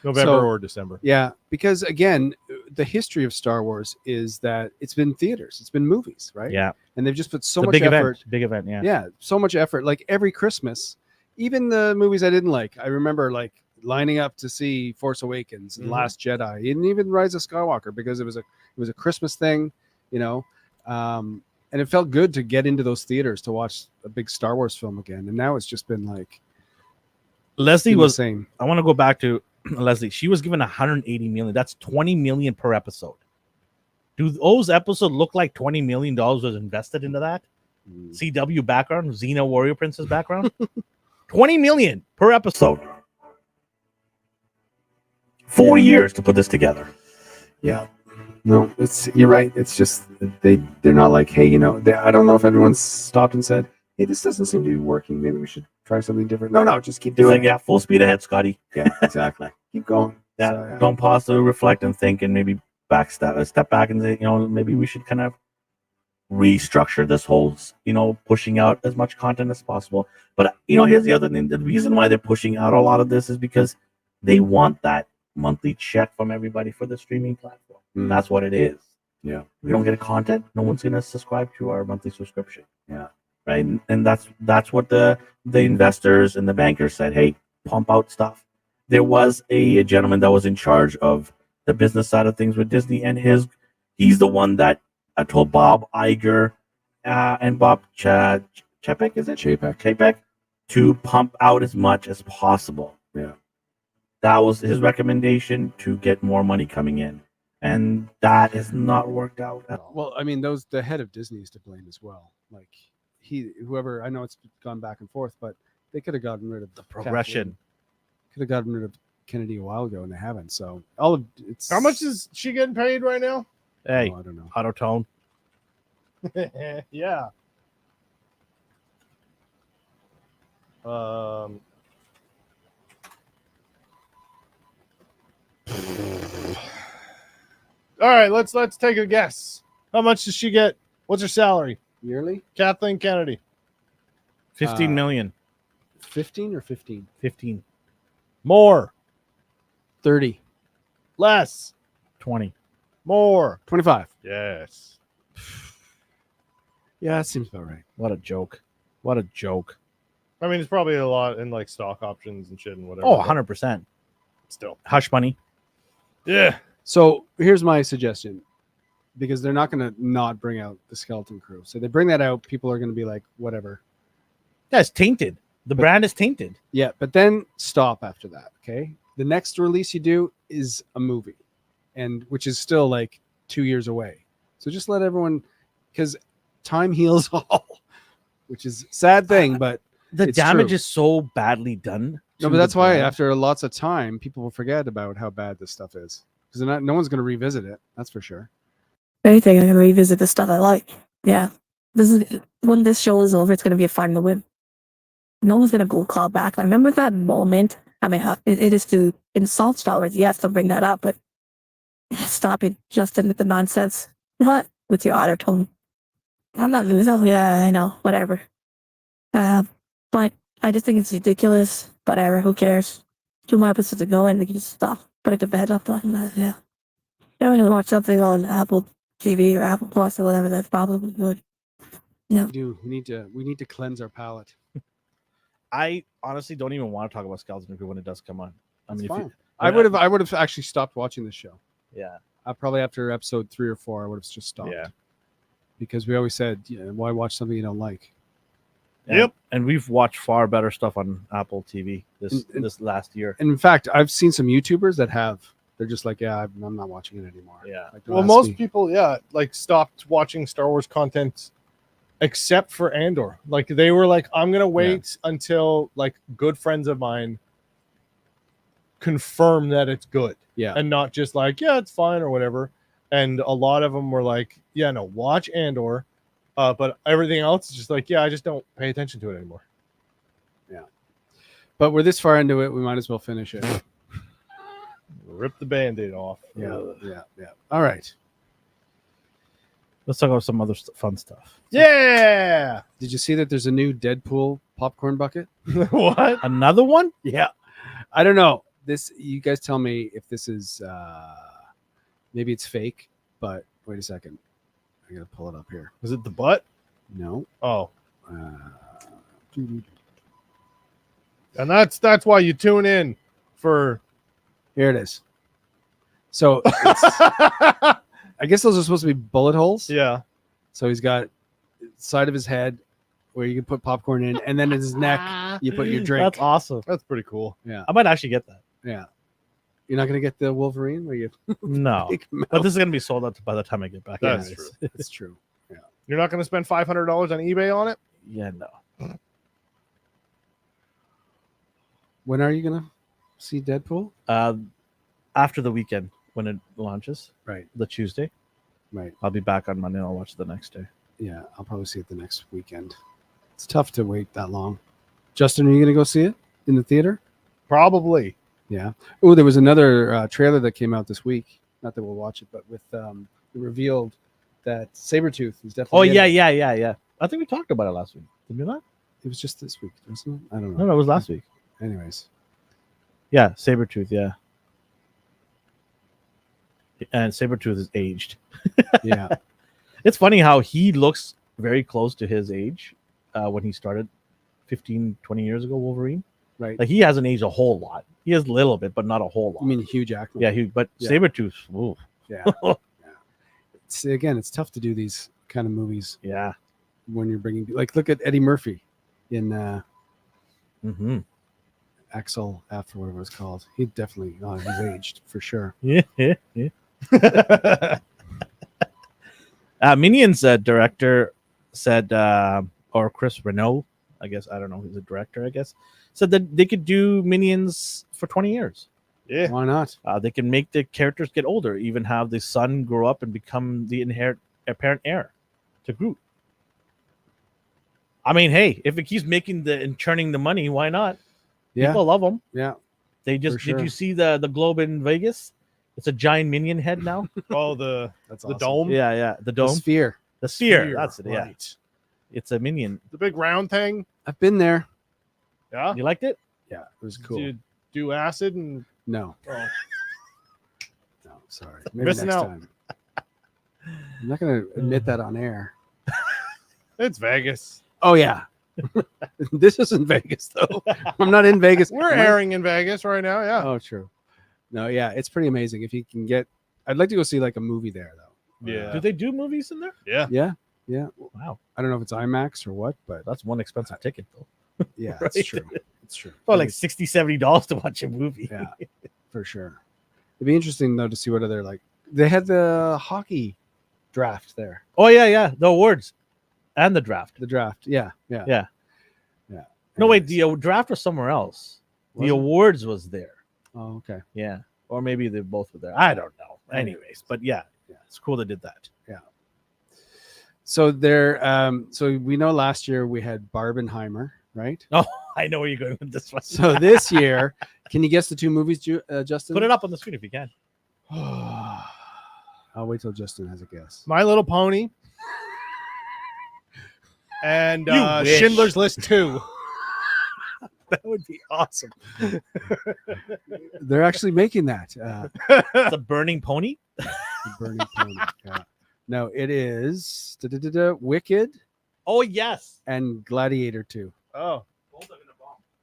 November So- or December. Yeah, because again, the history of Star Wars is that it's been theaters, it's been movies, right? Yeah. And they've just put so It's a much big effort. event. Big event, yeah. Yeah, so much effort. Like every Christmas, even the movies I didn't like, I remember like lining up to see Force Awakens and Mhm. Last Jedi, and even Rise of Skywalker, because it was a Christmas thing, you know. And it felt good to get into those theaters to watch a big Star Wars film again. And now it's just been like Leslie the was same. I want to go back to Leslie. She was given 180 million. That's 20 million per episode. Do those episodes look like $20 million was invested into that? CW background, Xena Warrior Princess background? 20 million per episode. 4 years to put this together. Yeah. No, you're right. It's just they're not like, hey, I don't know if everyone's stopped and said, hey, this doesn't seem to be working. Maybe we should try something different. No, just keep It's doing like, it. yeah, full speed ahead, Scotty. Yeah, exactly. Keep going. Yeah, So, yeah. don't pause to reflect and think and maybe step back and say, maybe we should kind of restructure this whole, pushing out as much content as possible. But, here's the other thing. The reason why they're pushing out a lot of this is because they want that monthly check from everybody for the streaming platform. Mm. That's what it is. Yeah. We don't get content. No one's going to subscribe to our monthly subscription. Yeah. Right. And that's what the investors and the bankers said. Hey, pump out stuff. There was a gentleman that was in charge of the business side of things with Disney, and he's the one that told Bob Iger and Bob Chapek, is it? Chapek, to pump out as much as possible. Yeah. That was his recommendation to get more money coming in. And that has not worked out at all. Well, I mean, the head of Disney is to blame as well. Like whoever, I know it's gone back and forth, but they could have gotten rid of The progression. Could have gotten rid of Kennedy a while ago, and they haven't. So it's How much is she getting paid right now? Hey, I don't know. auto tone. Yeah. Um. All right, let's take a guess. How much does she get? What's her salary? Yearly, Kathleen Kennedy. 15 million. 15 or 15? 15. More. 30, Less. 20. More. 25. Yes. Yeah, that seems about right. What a joke. What a joke. I mean, it's probably a lot in like stock options and shit and whatever. Oh, but 100%. Still. Hush money. Yeah. So here's my suggestion, because they're not going to not bring out the Skeleton Crew. So they bring that out, people are going to be like, whatever. Yeah, it's tainted. The brand is tainted. Yeah, but then stop after that. Okay, the next release you do is a movie, and which is still like 2 years away. So just let everyone, because time heals all, which is a sad thing, but The It's damage true. is so badly done. no, to but that's the why brand. after lots of time, people will forget about how bad this stuff is, because no one's going to revisit it. That's for sure. Anything, I'm gonna revisit the stuff I like. Yeah. This is when this show is over, it's gonna be a final win. No one's gonna go call back. I remember that moment. I mean, it is to insult Star Wars, yes, to bring that up, but stop it, Justin, with the nonsense. What? With your auto tone. I'm not losing. Yeah, I know. Whatever. But I just think it's ridiculous. Whatever, who cares? 2 more episodes to go and they can just stop. Put it to bed after that. Yeah. If I watch something on Apple TV or Apple Plus or whatever, that's probably good. Yeah. We need to cleanse our palate. I honestly don't even want to talk about Skeleton Crew when it does come on. I That's mean, fine. if I would have actually stopped watching this show. yeah, Probably after episode 3 or 4, I would have just stopped. yeah. Because we always said, why watch something you don't like? Yep. And we've watched far better stuff on Apple TV And- this last year. And in fact, I've seen some YouTubers that have. They're just like, yeah, I'm not watching it anymore. Yeah. Like, don't Well, ask most me. people, like stopped watching Star Wars content except for Andor. Like they were like, I'm gonna wait until like good friends of mine confirm that it's good. Yeah. And not just like, yeah, it's fine or whatever. And a lot of them were like, yeah, no, watch Andor. But everything else is just like, yeah, I just don't pay attention to it anymore. But we're this far into it, we might as well finish it. Rip the band-aid off. Yeah. All right. Let's talk about some other fun stuff. Yeah. Did you see that there's a new Deadpool popcorn bucket? What? Another one? Yeah. I don't know. You guys tell me if this is maybe it's fake, but wait a second. I gotta pull it up here. Was it the butt? No. Oh. Uh, And that's why you tune in for Here it is. So I guess those are supposed to be bullet holes. yeah. So he's got side of his head where you can put popcorn in, and then in his neck you put your drink. That's awesome. That's pretty cool. Yeah, I might actually get that. yeah. You're not gonna get the Wolverine where you No, take him but out? this is gonna be sold out by the time I get back. That's anyways. true. It's true. You're not going to spend $500 on eBay on it? Yeah, no. When are you gonna see Deadpool? After the weekend when it launches, Right, the Tuesday, right. I'll be back on Monday. And I'll watch it the next day. Yeah, I'll probably see it the next weekend. It's tough to wait that long. Justin, are you gonna go see it in the theater? Probably. Yeah. Oh, there was another trailer that came out this week. Not that we'll watch it, but with it revealed that Sabretooth is definitely. Oh in yeah, it. yeah. I think we talked about it last week. Did we not? It was just this week, wasn't it? I don't No, know. it was last week. Anyways, Yeah, Sabretooth, yeah. And Sabretooth is aged. yeah, It's funny how he looks very close to his age when he started 15, 20 years ago, Wolverine. right. Like he hasn't aged a whole lot. He has a little bit, but not a whole lot. You mean Hugh Jackman? yeah, but Yeah. Sabretooth, ooh, yeah. It's tough to do these kind of movies yeah. when you're bringing look at Eddie Murphy in Mm-hmm. Axel F or whatever it's called. He definitely he's aged for sure. Yeah. Minions director said, or Chris Renault, I guess, I don't know, he's a director, I guess, said that they could do Minions for 20 years. Yeah. Why not? They can make the characters get older, even have the son grow up and become the apparent heir to Groot. I mean, hey, if it keeps making and churning the money, why not? Yeah, People love them. yeah. They just For sure. did you see the globe in Vegas? It's a giant minion head now. Oh, the That's the awesome. dome? yeah, the The dome, sphere. the sphere. That's it. Yeah, Right. it's a minion. The big round thing. I've been there. Yeah. You liked it? Yeah, it was cool. Do you do acid and No, oh, no, sorry. Maybe Missing next out. time. I'm not going to admit that on air. it's Vegas. Oh yeah, this isn't Vegas though. I'm not in Vegas. We're Am I- airing in Vegas right now. Yeah. Oh, true. No, yeah, it's pretty amazing if you can get. I'd like to go see like a movie there though. Yeah. Do they do movies in there? Yeah. Yeah. Wow, I don't know if it's IMAX or what, but that's one expensive ticket though. yeah, Right. it's true. It's true. Oh, like $60-$70 to watch a movie. Yeah, for sure. It'd be interesting though to see what other like they had the hockey draft there. Oh yeah. The awards and the draft. The draft. Yeah. Yeah. No, wait, Anyways. the draft was somewhere else. Was The it? awards was there. Oh, okay. Yeah, or maybe they both were there. I don't know. Anyways, but yeah, Yeah. it's cool they did that. So there, so we know last year we had Barbenheimer, right? Oh, I know where you're going with this one. So this year, can you guess the two movies, Justin? Put it up on the screen if you can. I'll wait till Justin has a guess. My Little Pony and You wish. Schindler's List 2. That would be awesome. They're actually making that. It's a burning pony. The Burning Pony. Yeah. No, it is Wicked Oh yes. and Gladiator 2. Oh,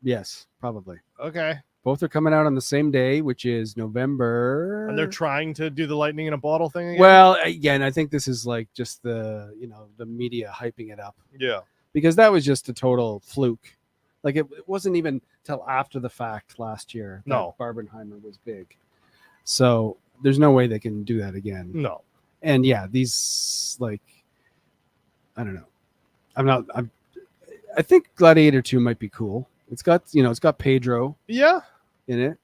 Yes, probably. okay. Both are coming out on the same day, which is November. And they're trying to do the lightning in a bottle thing again? Well, again, I think this is like just the media hyping it up, yeah. because that was just a total fluke. Like it wasn't even till after the fact last year that No. Barbenheimer was big. So there's no way they can do that again. No. And yeah, these, like, I don't know. I think Gladiator 2 might be cool. It's got Pedro Yeah. in it.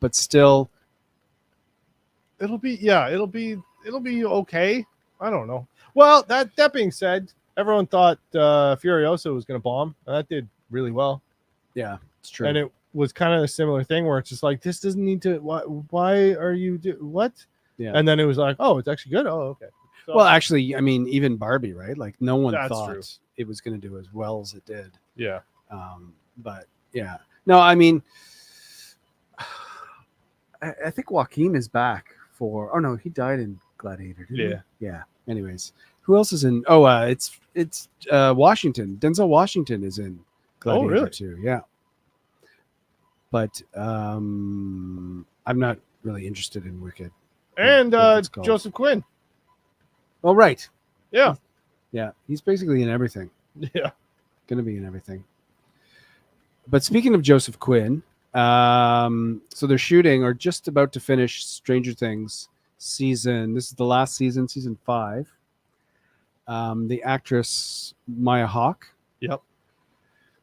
But still, It'll be okay. I don't know. Well, that being said, everyone thought Furiosa was going to bomb, and that did really well. yeah, it's true. And it was kind of a similar thing where it's just like, this doesn't need to. Why are you what? Yeah. And then it was like, oh, it's actually good. Oh, okay. So, Well, actually, I mean, even Barbie, right? Like, no one That's thought true. it was going to do as well as it did. yeah. But yeah, no, I mean, I think Joaquin is back for. Oh no, he died in Gladiator. Didn't Yeah. he? Yeah. Anyways, who else is in? Oh, it's Washington. Denzel Washington is in Gladiator really? too. Yeah. But I'm not really interested in Wicked. And What it's called. Joseph Quinn. Oh right. Yeah. Yeah, he's basically in everything. Yeah. Going to be in everything. But speaking of Joseph Quinn, so they're shooting or just about to finish Stranger Things season. This is the last season, season 5. The actress Maya Hawke, Yep.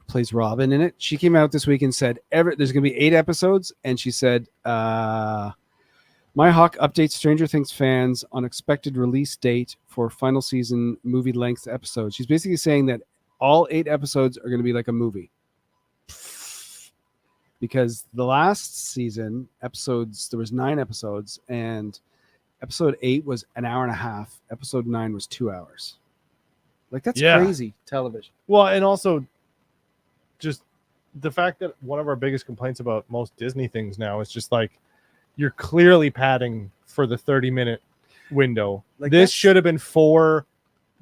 plays Robin in it. She came out this week and said there's going to be 8 episodes, and she said Maya Hawke updates Stranger Things fans on expected release date for final season movie length episodes. She's basically saying that all 8 episodes are going to be like a movie. Because the last season there was 9 episodes, and episode 8 was an hour and a half. Episode 9 was 2 hours. Like, that's Yeah. crazy television. Well, and also just the fact that one of our biggest complaints about most Disney things now is just like, you're clearly padding for the 30-minute window. Like, this that's- should have been 4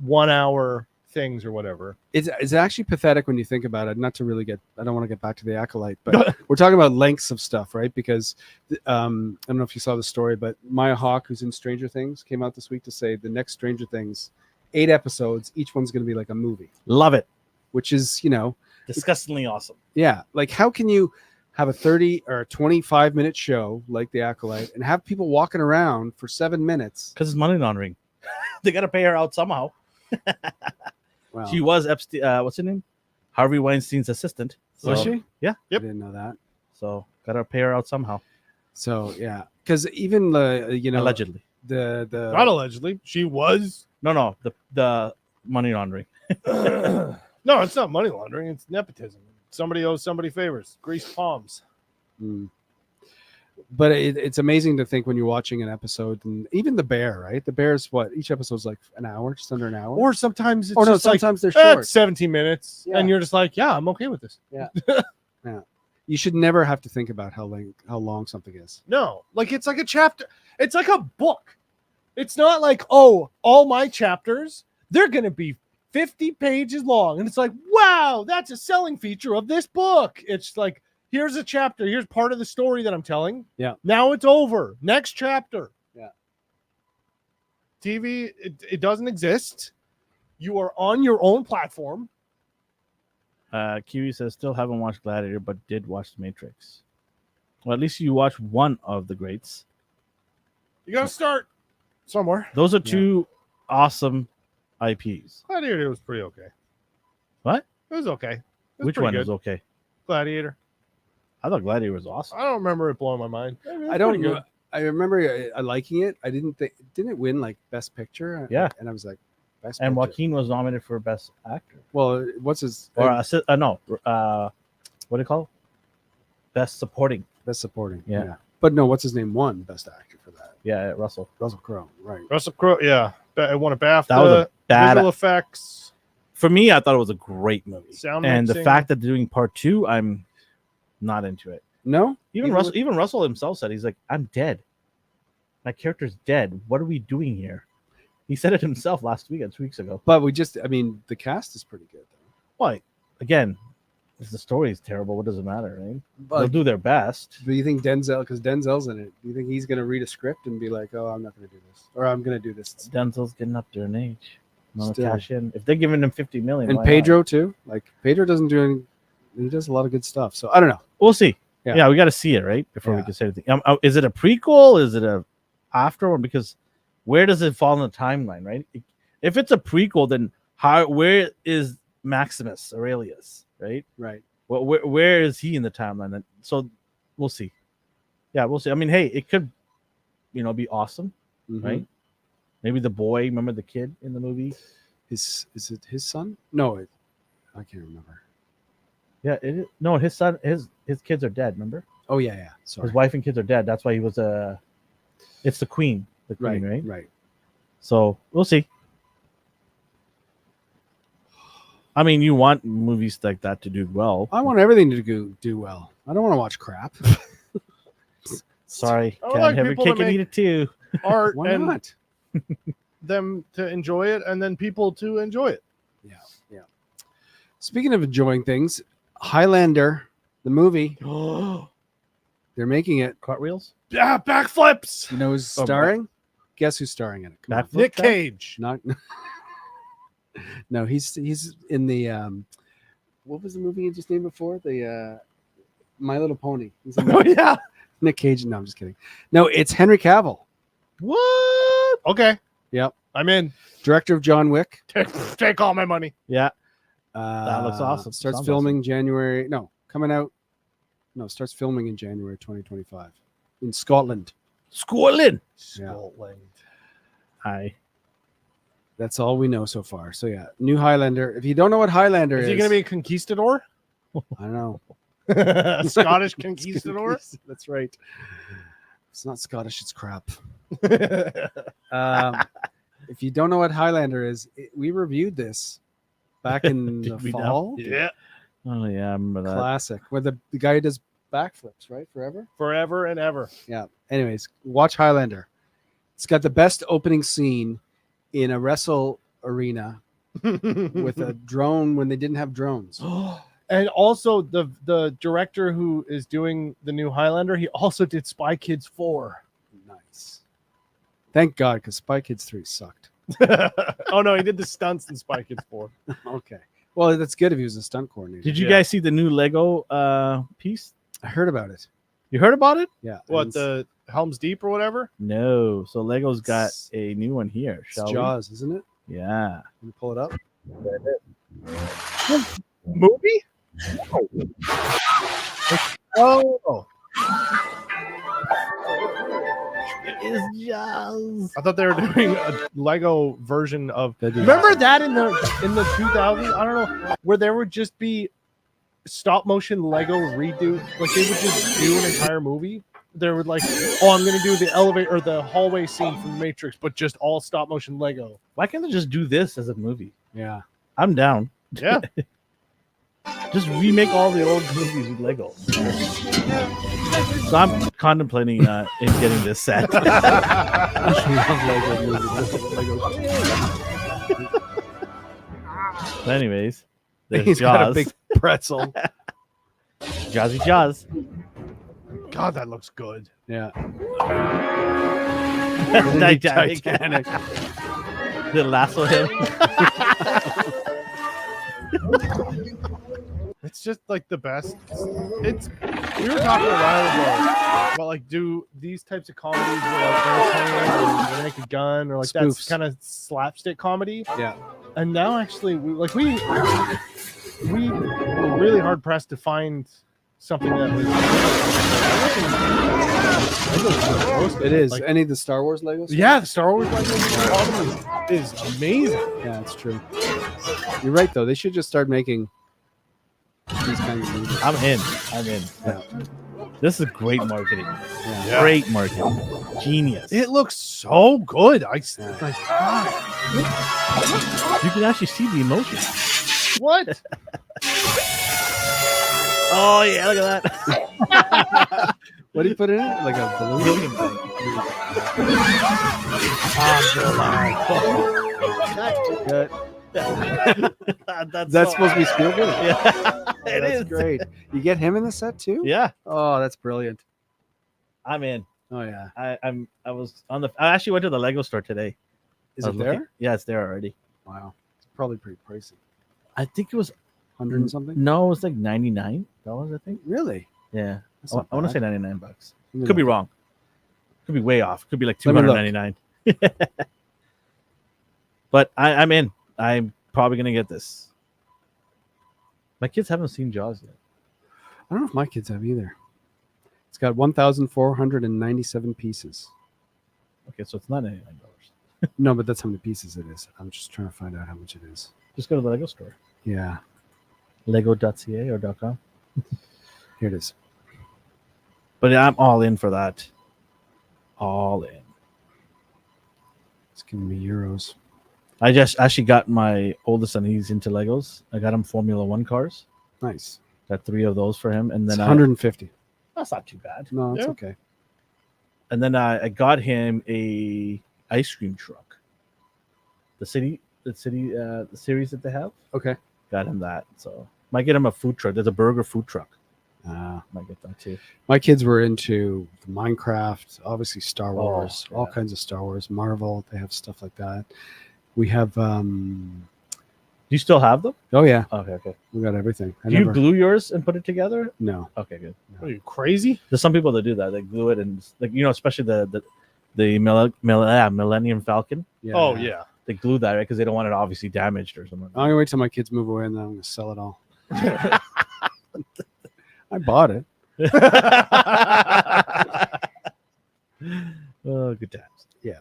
1-hour things or whatever. It's actually pathetic when you think about it. Not to really I don't want to get back to the Acolyte, but we're talking about lengths of stuff, right? Because I don't know if you saw the story, but Maya Hawke, who's in Stranger Things, came out this week to say the next Stranger Things, 8 episodes, each one's going to be like a movie, Love it. which is, Disgustingly awesome. yeah, like how can you have a 30 or 25-minute show like the Acolyte and have people walking around for 7 minutes? Because it's money laundering. They got to pay her out somehow. Wow. She was Epstein. What's her name? Harvey Weinstein's assistant. Was So- she? Yeah. Yep. I didn't know that. So got to pay her out somehow. So yeah, because even Allegedly. the Not allegedly. She was. No. The money laundering. No, it's not money laundering. It's nepotism. Somebody owes somebody favors. Greased palms. Mm. But it's amazing to think when you're watching an episode, and even The Bear, right? The Bear's what? Each episode's like an hour, just under an hour. Or sometimes it's no, just like, sometimes they're short. it's 17 minutes. Yeah. And you're just like, yeah, I'm okay with this. You should never have to think about how long something is. No, like it's like a chapter. It's like a book. It's not like, oh, all my chapters, they're going to be 50 pages long. And it's like, wow, that's a selling feature of this book. It's like, here's a chapter. Here's part of the story that I'm telling. Yeah. Now it's over. Next chapter. Yeah. TV, it doesn't exist. You are on your own platform. Kiwi says still haven't watched Gladiator, but did watch The Matrix. Well, at least you watched one of the greats. You got to start somewhere. Those are 2 awesome IPs. Gladiator was pretty okay. What? It was okay. It was Which pretty one good. was okay? Gladiator. I thought Gladiator was awesome. I don't remember it blowing my mind. I mean, it was I don't pretty know. good. I remember liking it. I didn't it win like Best Picture? Yeah. And I was like, Best And Picture. Joaquin was nominated for Best Actor. Well, what's his Or what do you call it? Best Supporting. Best Supporting? Yeah. But no, what's his name won Best Actor for that? Yeah, Russell. Russell Crowe, right? Russell Crowe, yeah. It won a BAFTA. That was a bad. Visual effects, For me, I thought it was a great movie. sound And the mixing. fact that they're doing part 2, I'm not into it. No, Even Russell himself said, he's like, I'm dead. My character's dead. What are we doing here? He said it himself last week or 2 weeks ago. but I mean, the cast is pretty good. Why? Again, if the story is terrible, what does it matter, right? But They'll do their best. do you think Denzel, because Denzel's in it, do you think he's going to read a script and be like, "Oh, I'm not going to do this," or "I'm going to do this"? Denzel's getting up there in age. Want to Still. cash in? If they're giving him $50 million, And why Pedro not? too. Like Pedro doesn't do any. He does a lot of good stuff. So I don't know. We'll see. Yeah. Yeah, we got to see it, right? Before we Yeah. can say anything. Is it a prequel? Is it a after one? Because where does it fall in the timeline, right? If it's a prequel, then where is Maximus Aurelius, right? Right. Well, where is he in the timeline? And so we'll see. Yeah, we'll see. I mean, hey, it could, be awesome, Mhm. right? Maybe the boy, remember the kid in the movie? Is it his son? No, I can't remember. Yeah, no, his son, his kids are dead. Remember, Oh yeah. Sorry. his wife and kids are dead. That's why he was it's the queen, Right. right? Right. So we'll see. I mean, you want movies like that to do well. I want everything to do well. I don't want to watch crap. Sorry, I would can't like have your people to cake and eat it too. art Why and not? them to enjoy it, and then people to enjoy it. Yeah. Speaking of enjoying things, Highlander, the movie, they're making it. Cartwheels, Yeah, backflips. You know who's Oh, starring? Guess who's starring in it? Come on. backflip. Nick guy? Cage. Not. No, he's in the what was the movie you just named before? The My Little Pony. He's in Oh that. yeah. Nick Cage. No, I'm just kidding. No, it's Henry Cavill, What? Okay. Yep. I'm in. director of John Wick. Take all my money. Yeah, That looks awesome. Starts Sounds filming January. No, coming out. No, starts filming in January 2025 in Scotland. Scotland. Yeah. Scotland. Hi. That's all we know so far. So yeah, new Highlander. If you don't know what Highlander Is is, he going to be a conquistador? I don't know. Scottish conquistador? That's right. It's not Scottish. It's crap. Oh, If you don't know what Highlander is, we reviewed this back in the Did we now? fall. yeah. Oh yeah, I remember that. Classic. Where the guy who does backflips, right? Forever. Forever and ever. Yeah. Anyways, watch Highlander. It's got the best opening scene in a wrestle arena with a drone when they didn't have drones. And also the director who is doing the new Highlander, he also did Spy Kids 4. Nice. Thank God, because Spy Kids 3 sucked. Oh no, he did the stunts in Spy Kids 4. Okay. Well, that's good if he was a stunt coordinator. Did you Yeah. guys see the new Lego piece? I heard about it. You heard about it? Yeah. What, and the Helm's Deep or whatever? No. So Lego's got a new one here. it's Shall Jaws, isn't it? we? Yeah. Can you pull it up? Movie? Oh, It is Jaws. I thought they were doing a Lego version of. That'd be Remember awesome. that in the 2000s? I don't know, where there would just be stop motion Lego redo. Like they would just do an entire movie. They would like, oh, I'm gonna do the elevator or the hallway scene from Matrix, but just all stop motion Lego. Why can't they just do this as a movie? Yeah. I'm down. Yeah. Just remake all the old movies with Lego. So I'm contemplating in getting this set. But anyways, there's He's Jaws. got a big pretzel. Jazzy Jaws. God, that looks good. Yeah. Titanic. Titanic. The lasso him. It's just like the best. It's we were talking a while ago about like do these types of comedies where like Airplane or The Naked Gun or like that's Spoofs. kind of slapstick comedy. Yeah. And now actually we were really hard pressed to find something that was. It is. Like, Any of the Star Wars Legos? yeah, the Star Wars Lego comedy is amazing. Yeah, it's true. You're right, though. They should just start making these kinds of movies. I'm in. Yeah. This is great marketing. Yeah. Great marketing. Genius. It looks so good. Yeah. Like, You can actually see the emotion. What? Oh yeah, look at that. What do you put in it? Like a balloon? Helium tank. Good. That's That's supposed to be Spielberg. Yeah, it That's is great. You get him in the set too? Yeah, Oh, that's brilliant. I'm in. Oh yeah. I actually went to the Lego store today. Is I it was there? looking- Yeah, it's there already. Wow. It's probably pretty pricey. I think it was 100 and something? No, it was like $99. I think. Really? Yeah, That's I not want to say bad. $99. Let me Could be look. wrong. Could be way off. Could be like Let me look. $299. But I'm in. I'm probably gonna get this. My kids haven't seen Jaws yet. I don't know if my kids have either. It's got 1,497 pieces. Okay, so it's not $99. No, but that's how many pieces it is. I'm just trying to find out how much it is. Just go to the Lego store. Yeah, Lego.ca or .com. here it is. But I'm all in for that. All in. It's giving me euros. I just actually got my oldest son. He's into Legos. I got him Formula One cars. Nice. Got 3 of those for him, and It's then 150. that's not too bad. No, it's Yeah. okay. And then I got him a ice cream truck. The series that they have. Okay. Got him that. So might get him a food truck. There's a burger food truck. Might get that too. My kids were into Minecraft, obviously Star Wars, all yeah. kinds of Star Wars, Marvel. They have stuff like that. We have, Do you still have them? oh yeah, Okay. we got everything. Do you glue yours and put it together? No. Okay, good. Are you crazy? There's some people that do that. They glue it and especially the Millennium Falcon. Yeah. Oh yeah. They glue that right because they don't want it obviously damaged or something. I'm gonna wait till my kids move away and then I'm gonna sell it all. I bought it. Oh, good times. Yeah.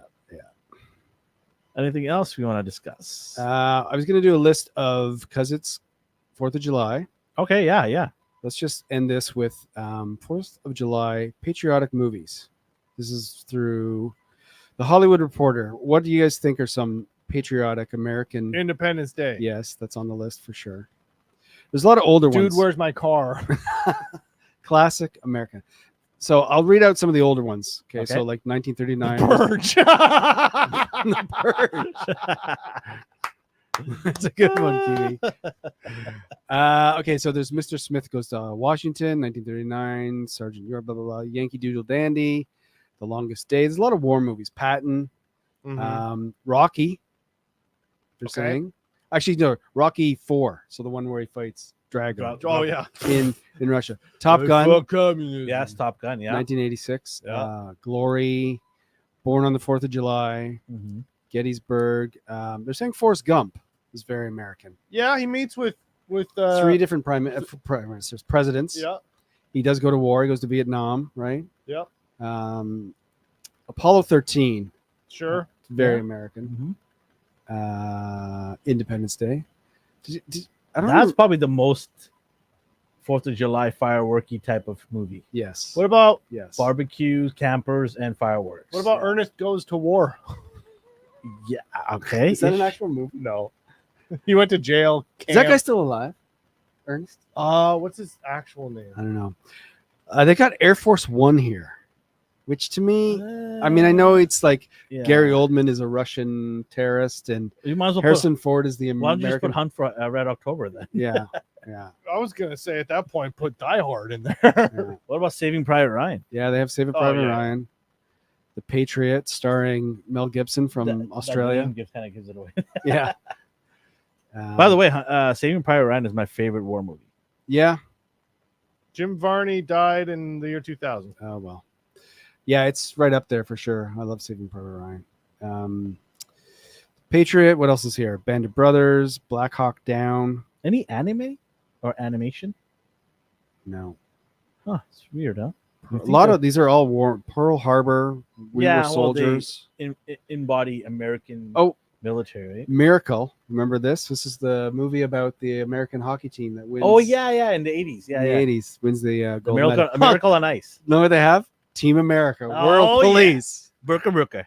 Anything else we want to discuss? I was gonna do a list of, because it's 4th of July. Okay, yeah. Let's just end this with 4th of July patriotic movies. This is through the Hollywood Reporter. What do you guys think are some patriotic American? Independence Day. Yes, that's on the list for sure. There's a lot of older Dude, ones. where's my car? Classic American. So I'll read out some of the older ones. Okay. Okay. So like 1939. Purge. The Purge. That's a good one, Kiwi. Okay, so there's Mr. Smith Goes to Washington, 1939, Sergeant York, blah, blah, blah, Yankee Doodle Dandy, The Longest Day. There's a lot of war movies. Patton, Mhm. Rocky, they're Okay. saying. Actually, no, Rocky 4. So the one where he fights Drago Oh yeah. in Russia. Top Gun, Fuck communism. Yes, Top Gun. Yeah. 1986. Yeah. Glory, Born on the 4th of July, Mhm. Gettysburg. They're saying Forrest Gump is very American. Yeah, he meets with 3 different prime ministers, presidents. Yeah. He does go to war. He goes to Vietnam, right? Yeah. Apollo 13, Sure. very Yeah. American. Mhm. Independence Day. I don't That's know. probably the most 4th of July fireworky type of movie. Yes. What about Yes. Barbecues, campers, and fireworks. what about Ernest Goes to War? Yeah. Okay. Is that an actual movie? No. He went to jail. Is that guy still alive? Ernest? What's his actual name? I don't know. They got Air Force One here, which to me, I mean, I know it's like Yeah. Gary Oldman is a Russian terrorist and You might as well Harrison Ford is the Why don't you just put American. Hunt for Red October then? Yeah. Yeah. I was gonna say at that point put Die Hard in there. Yeah. What about Saving Private Ryan? Yeah, they have Saving Oh, Private yeah. Ryan, The Patriot, starring Mel Gibson from That Australia. name kind of gives it away. Yeah. By the way, Saving Private Ryan is my favorite war movie. Yeah. Jim Varney died in the year 2000. Oh well. Yeah, it's right up there for sure. I love Saving Private Ryan. Patriot. What else is here? Band of Brothers, Black Hawk Down. Any anime or animation? No. Huh, it's weird, huh? A lot of these are all war. Pearl Harbor. We Yeah, Were well, Soldiers. embody American military. Miracle. Remember this? This is the movie about the American hockey team that wins. Oh yeah, in the 80s. Yeah, in the yeah. 80s wins the gold Miracle, medal. a Miracle on Ice. Know what they have? Team America, Oh, World yeah. Police. Durka.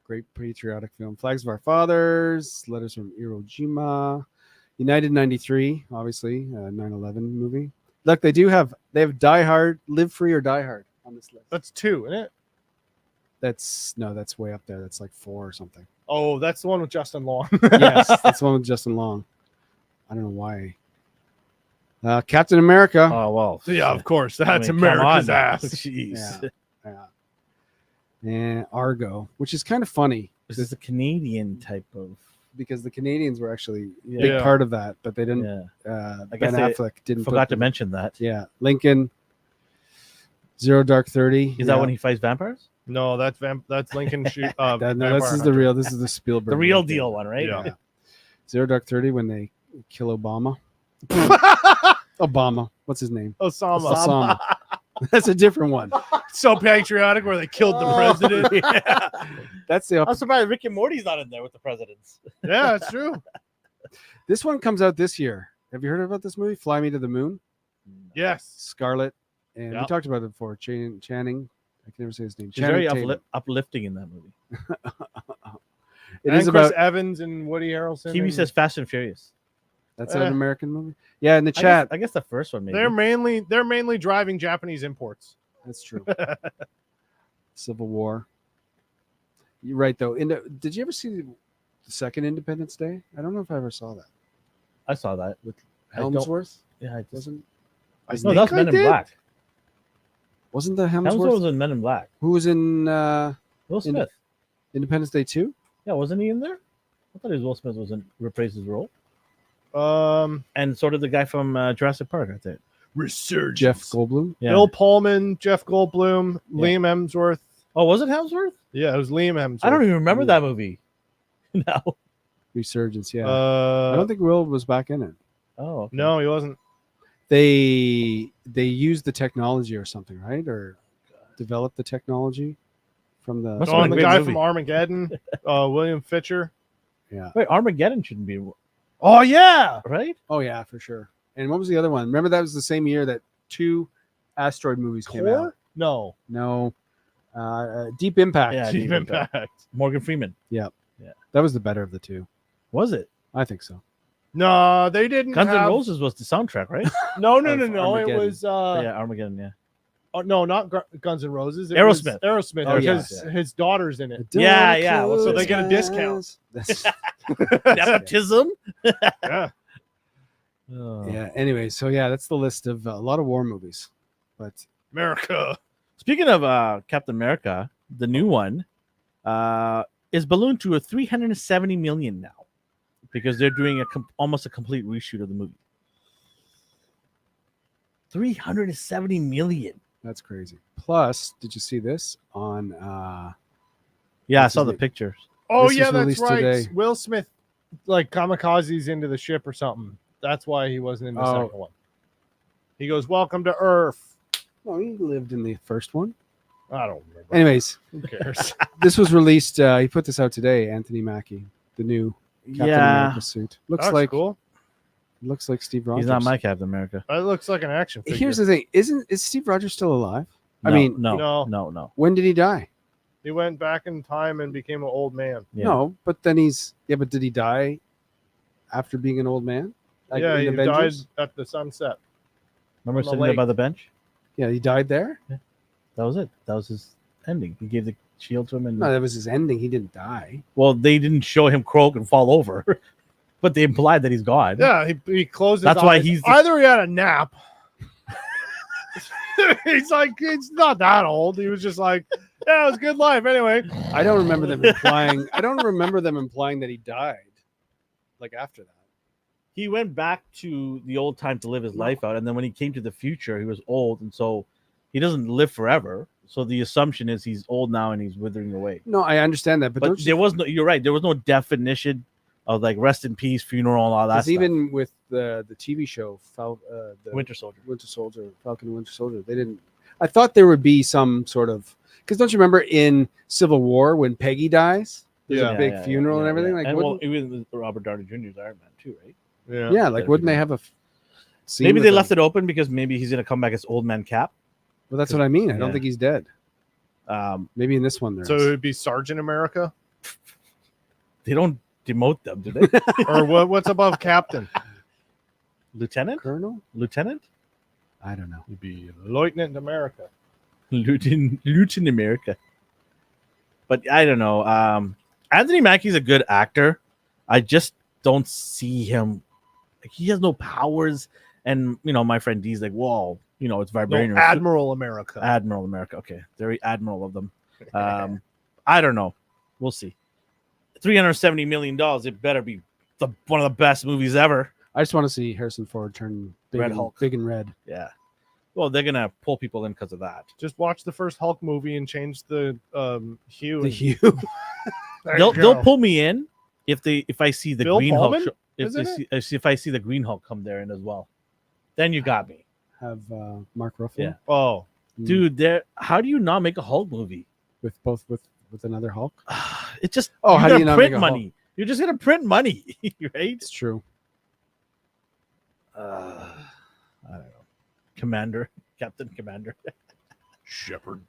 great patriotic film. Flags of Our Fathers, Letters from Iwo Jima, United 93, obviously, 9/11 movie. Look, they have Die Hard, Live Free or Die Hard on this list. That's 2, isn't it? That's way up there. That's like 4 or something. Oh, that's the one with Justin Long. Yes, that's the one with Justin Long. I don't know why. Captain America. Oh well. Yeah, of course. That's come on America's now. ass. Jeez. Yeah. And Argo, which is kind of funny. This is a Canadian type of. Because the Canadians were actually a Yeah. big part of that, but they didn't. Yeah. I Ben guess they Affleck didn't. Forgot put to mention that. Yeah, Lincoln. Zero Dark 30. Is that when he fights vampires? No, that's Lincoln. No, this Vampire is the Hunter. real. This is the Spielberg. The real one. deal one, right? Yeah. Zero Dark 30 when they kill Obama. Obama. What's his name? Osama. Osama. That's a different one. So patriotic where they killed the president. Yeah. That's the. I'm surprised Rick and Morty's not in there with the presidents. Yeah, it's true. This one comes out this year. Have you heard about this movie? Fly Me to the Moon. Yes. Scarlett, and we Yep. talked about it before. Channing. I can never say his name. She's very Channing Tatum. uplifting in that movie. It And is Chris about. Evans and Woody Harrelson. TV and- says Fast and Furious. That's an American movie. Yeah, in the I chat. guess the first one maybe. they're mainly driving Japanese imports. That's true. Civil War. You're right, though. Did you ever see the second Independence Day? I don't know if I ever saw that. I saw that with Helmsworth Yeah, it wasn't. No, that's Men in Black. Wasn't the Helmsworth Helmsworth? was in Men in Black. Who was in Will Smith. Independence Day 2? Yeah, wasn't he in there? I thought Will Smith was in reprised his role. And And so did the guy from Jurassic Park, I think. Resurgence. Jeff Goldblum. Yeah. Bill Pullman, Jeff Goldblum, Yeah. Liam Hemsworth. Oh, was it Helmsworth? Yeah, it was Liam Hemsworth. I don't even remember that movie. No. Resurgence. Yeah. I don't think Will was back in it. Oh, okay. No, he wasn't. They used the technology or something, right? Or developed the technology from the. Must Oh, have and been the a great guy movie. from Armageddon, William Fitcher. Yeah. Wait, Armageddon shouldn't be Oh yeah, right. Oh yeah, for sure. And what was the other one? Remember that was the same year that 2 asteroid movies came out. Core? No, No. Deep Impact. Yeah, Deep Impact. Morgan Freeman. That was the better of the 2. Was it? I think so. No, they didn't. Guns N' have... Roses was the soundtrack, right? No. Of It Armageddon. was. Yeah, Armageddon. Yeah. Oh, no, not Guns N' Roses. It Aerosmith. Was Aerosmith. Oh, yeah. Because his daughter's in it. Yeah. What's So the they get a discount. That's- Nepotism. Yeah. Oh. yeah. Anyway, so yeah, that's the list of a lot of war movies. But America. Speaking of Captain America, the new one is ballooned to a 370 million now because they're doing almost a complete reshoot of the movie. 370 million. that's crazy. Plus, did you see this on? Yeah, I What's saw his the name? pictures. Oh This yeah, was that's released right. today. Will Smith, like kamikazes into the ship or something. That's why he wasn't in the Oh. second one. He goes, "Welcome to Earth." No, he lived in the first one. I don't remember. Anyways, Who cares? this was released. He put this out today. Anthony Mackie, the new Captain America suit. Looks That's like cool. looks like Steve Rogers. He's not my Captain America. That looks like an action figure. Here's the thing: is Steve Rogers still alive? I No, mean, no. when did he die? He went back in time and became an old man. Yeah. No, but then but did he die after being an old man? Like Yeah, in he died Avengers? at the sunset. Remember On the sitting there by lake. the bench? Yeah, he died there. That was it. That was his ending. He gave the shield to him, and No, that was his ending. He didn't die. well, they didn't show him croak and fall over, but they implied that he's gone. Yeah, he closed his That's why eyes. he's the- Either he had a nap. He's not that old. He was just like, yeah, it was a good life. Anyway, I don't remember them implying. I don't remember them implying that he died. Like after that. He went back to the old time to live his life out, and then when he came to the future, he was old, and so he doesn't live forever. So the assumption is he's old now and he's withering away. No, I understand that, but, But don't there you, was no. You're right. There was no definition of like rest in peace, funeral, and all that. 'cause Stuff. even with the TV show, the Winter Soldier. Winter Soldier, Falcon and Winter Soldier, they didn't. I thought there would be some sort of because don't you remember in Civil War when Peggy dies? There's a big funeral and everything. Like, and well, wouldn't- even Robert Downey Jr.'s Iron Man too, right? yeah, like wouldn't they have a? Scene Maybe with they him? left it open because maybe he's gonna come back as Old Man Cap. Well, that's what I mean. I don't Yeah. think he's dead. Maybe in this one there. so is. it would be Sergeant America. They don't demote them, do they? Or what's above captain? Lieutenant? Colonel? Lieutenant? I don't know. You'd be Lieutenant America. Lieutenant America. But I don't know. Anthony Mackie's a good actor. I just don't see him. Like, he has no powers. And, my friend D's like, whoa, it's No, vibranium. Admiral America. Admiral America. Okay. Very admiral of them. I don't know. We'll see. $370 million. It better be one of the best movies ever. I just want to see Harrison Ford turn big, Red and, Hulk. big and red. Yeah. Well, they're going to pull people in because of that. Just watch the first Hulk movie and change the hue. The and- hue. There you They'll go. pull me in if I see the Bill Green Pullman? Hulk. If I see the Green Hulk come there in as well, then you got me. Have Mark Ruffalo. Yeah. Oh, Dude, how do you not make a Hulk movie? With another Hulk. It's just How do you not print make a money? You're just gonna print money, right? It's true. I don't know. Captain Commander. Shepard.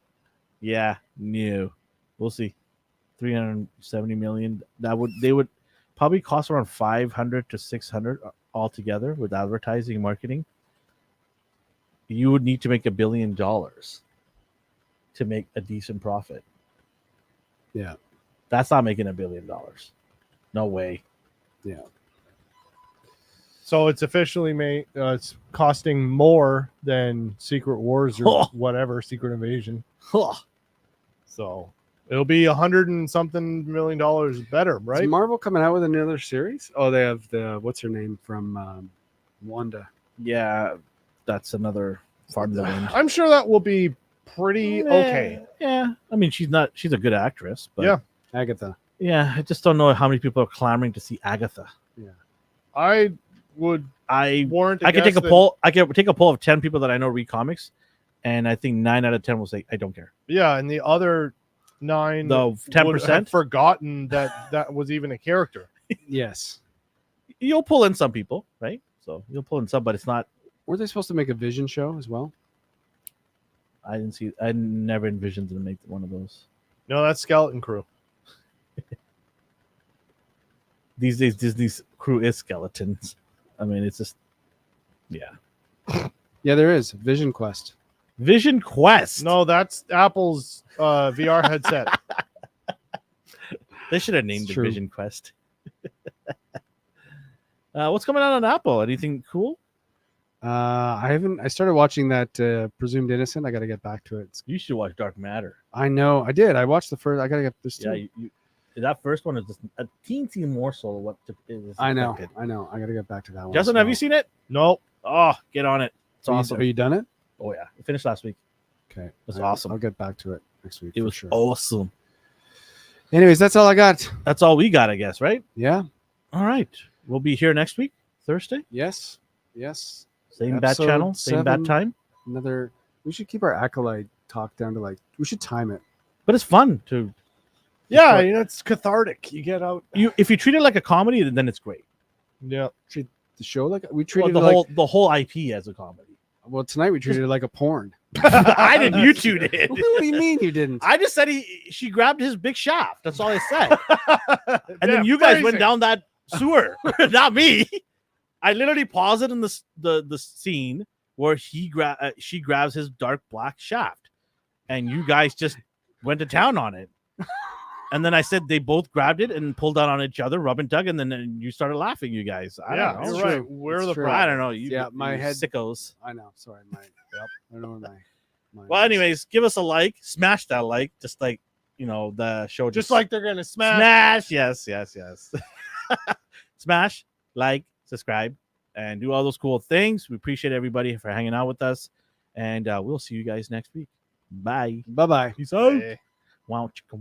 Yeah, new. We'll see. 370 million. They would probably cost around 500 to 600 altogether with advertising and marketing. You would need to make $1 billion to make a decent profit. Yeah. That's not making $1 billion. No way. Yeah. So it's officially made. It's costing more than Secret Wars or whatever, Secret Invasion. Huh. So it'll be $100 and something million better, right? Is Marvel coming out with another series? Oh, they have the what's her name from Wanda. Yeah, that's another farther end. I'm sure that will be pretty okay. Yeah. I mean, she's a good actress, but Yeah. Agatha. yeah, I just don't know how many people are clamoring to see Agatha. I would I warrant. I could take a guess poll. I could take a poll of 10 people that I know read comics, and I think 9 out of 10 will say I don't care. Yeah, and the other 9, The would 10%? have forgotten that was even a character. Yes. You'll pull in some people, right? So you'll pull in some, but it's not. Were they supposed to make a Vision show as well? I never envisioned them to make one of those. No, that's Skeleton Crew. These days, Disney's crew is skeletons. I mean, it's just, yeah. Yeah, there is Vision Quest. Vision Quest. No, that's Apple's VR headset. They should have named It's it true. Vision Quest. What's coming out on Apple? Anything cool? I started watching that Presumed Innocent. I got to get back to it. You should watch Dark Matter. I know. I did. I watched the first. I got to get this. Yeah, that first one is just a teensy morsel of what is. I know. expected. I know. I got to get back to that one. Justin, have you seen it? Nope. Oh, get on it. It's Are you, awesome. are you done it? Oh yeah, it finished last week. Okay. It's I- awesome. I'll get back to it next week. It for was sure. awesome. Anyways, that's all I got. That's all we got, I guess, right? Yeah. All right. We'll be here next week, Thursday. Yes. Yes. Same bad Episode channel, same bad 7. time. Another. We should keep our Acolyte talk down to we should time it. But it's fun to Yeah, it's cathartic. You get out. if you treat it like a comedy, then it's great. Yeah. Treat the show like we Well, treated the it like. whole whole IP as a comedy. Well, tonight we treated it like a porn. I didn't. You two did. What do you mean you didn't? I just said she grabbed his big shaft. That's all I said. And then you guys went down that sewer, not me. I literally paused it in the scene where she grabs his dark black shaft, and you guys just went to town on it. And then I said they both grabbed it and pulled out on each other, rub and tug, and then you started laughing. You guys, I Yeah, don't you're know. right. true. We're It's the true. problem. I don't know. You, Yeah, my you head- sickos. I know. Sorry, I don't know where my Well, anyways, give us a like, smash that like, just like the show. Just like they're gonna smash. Yes. Smash, like, subscribe, and do all those cool things. We appreciate everybody for hanging out with us, and we'll see you guys next week. Bye. Bye bye. Peace out. Hey. Wow, chicka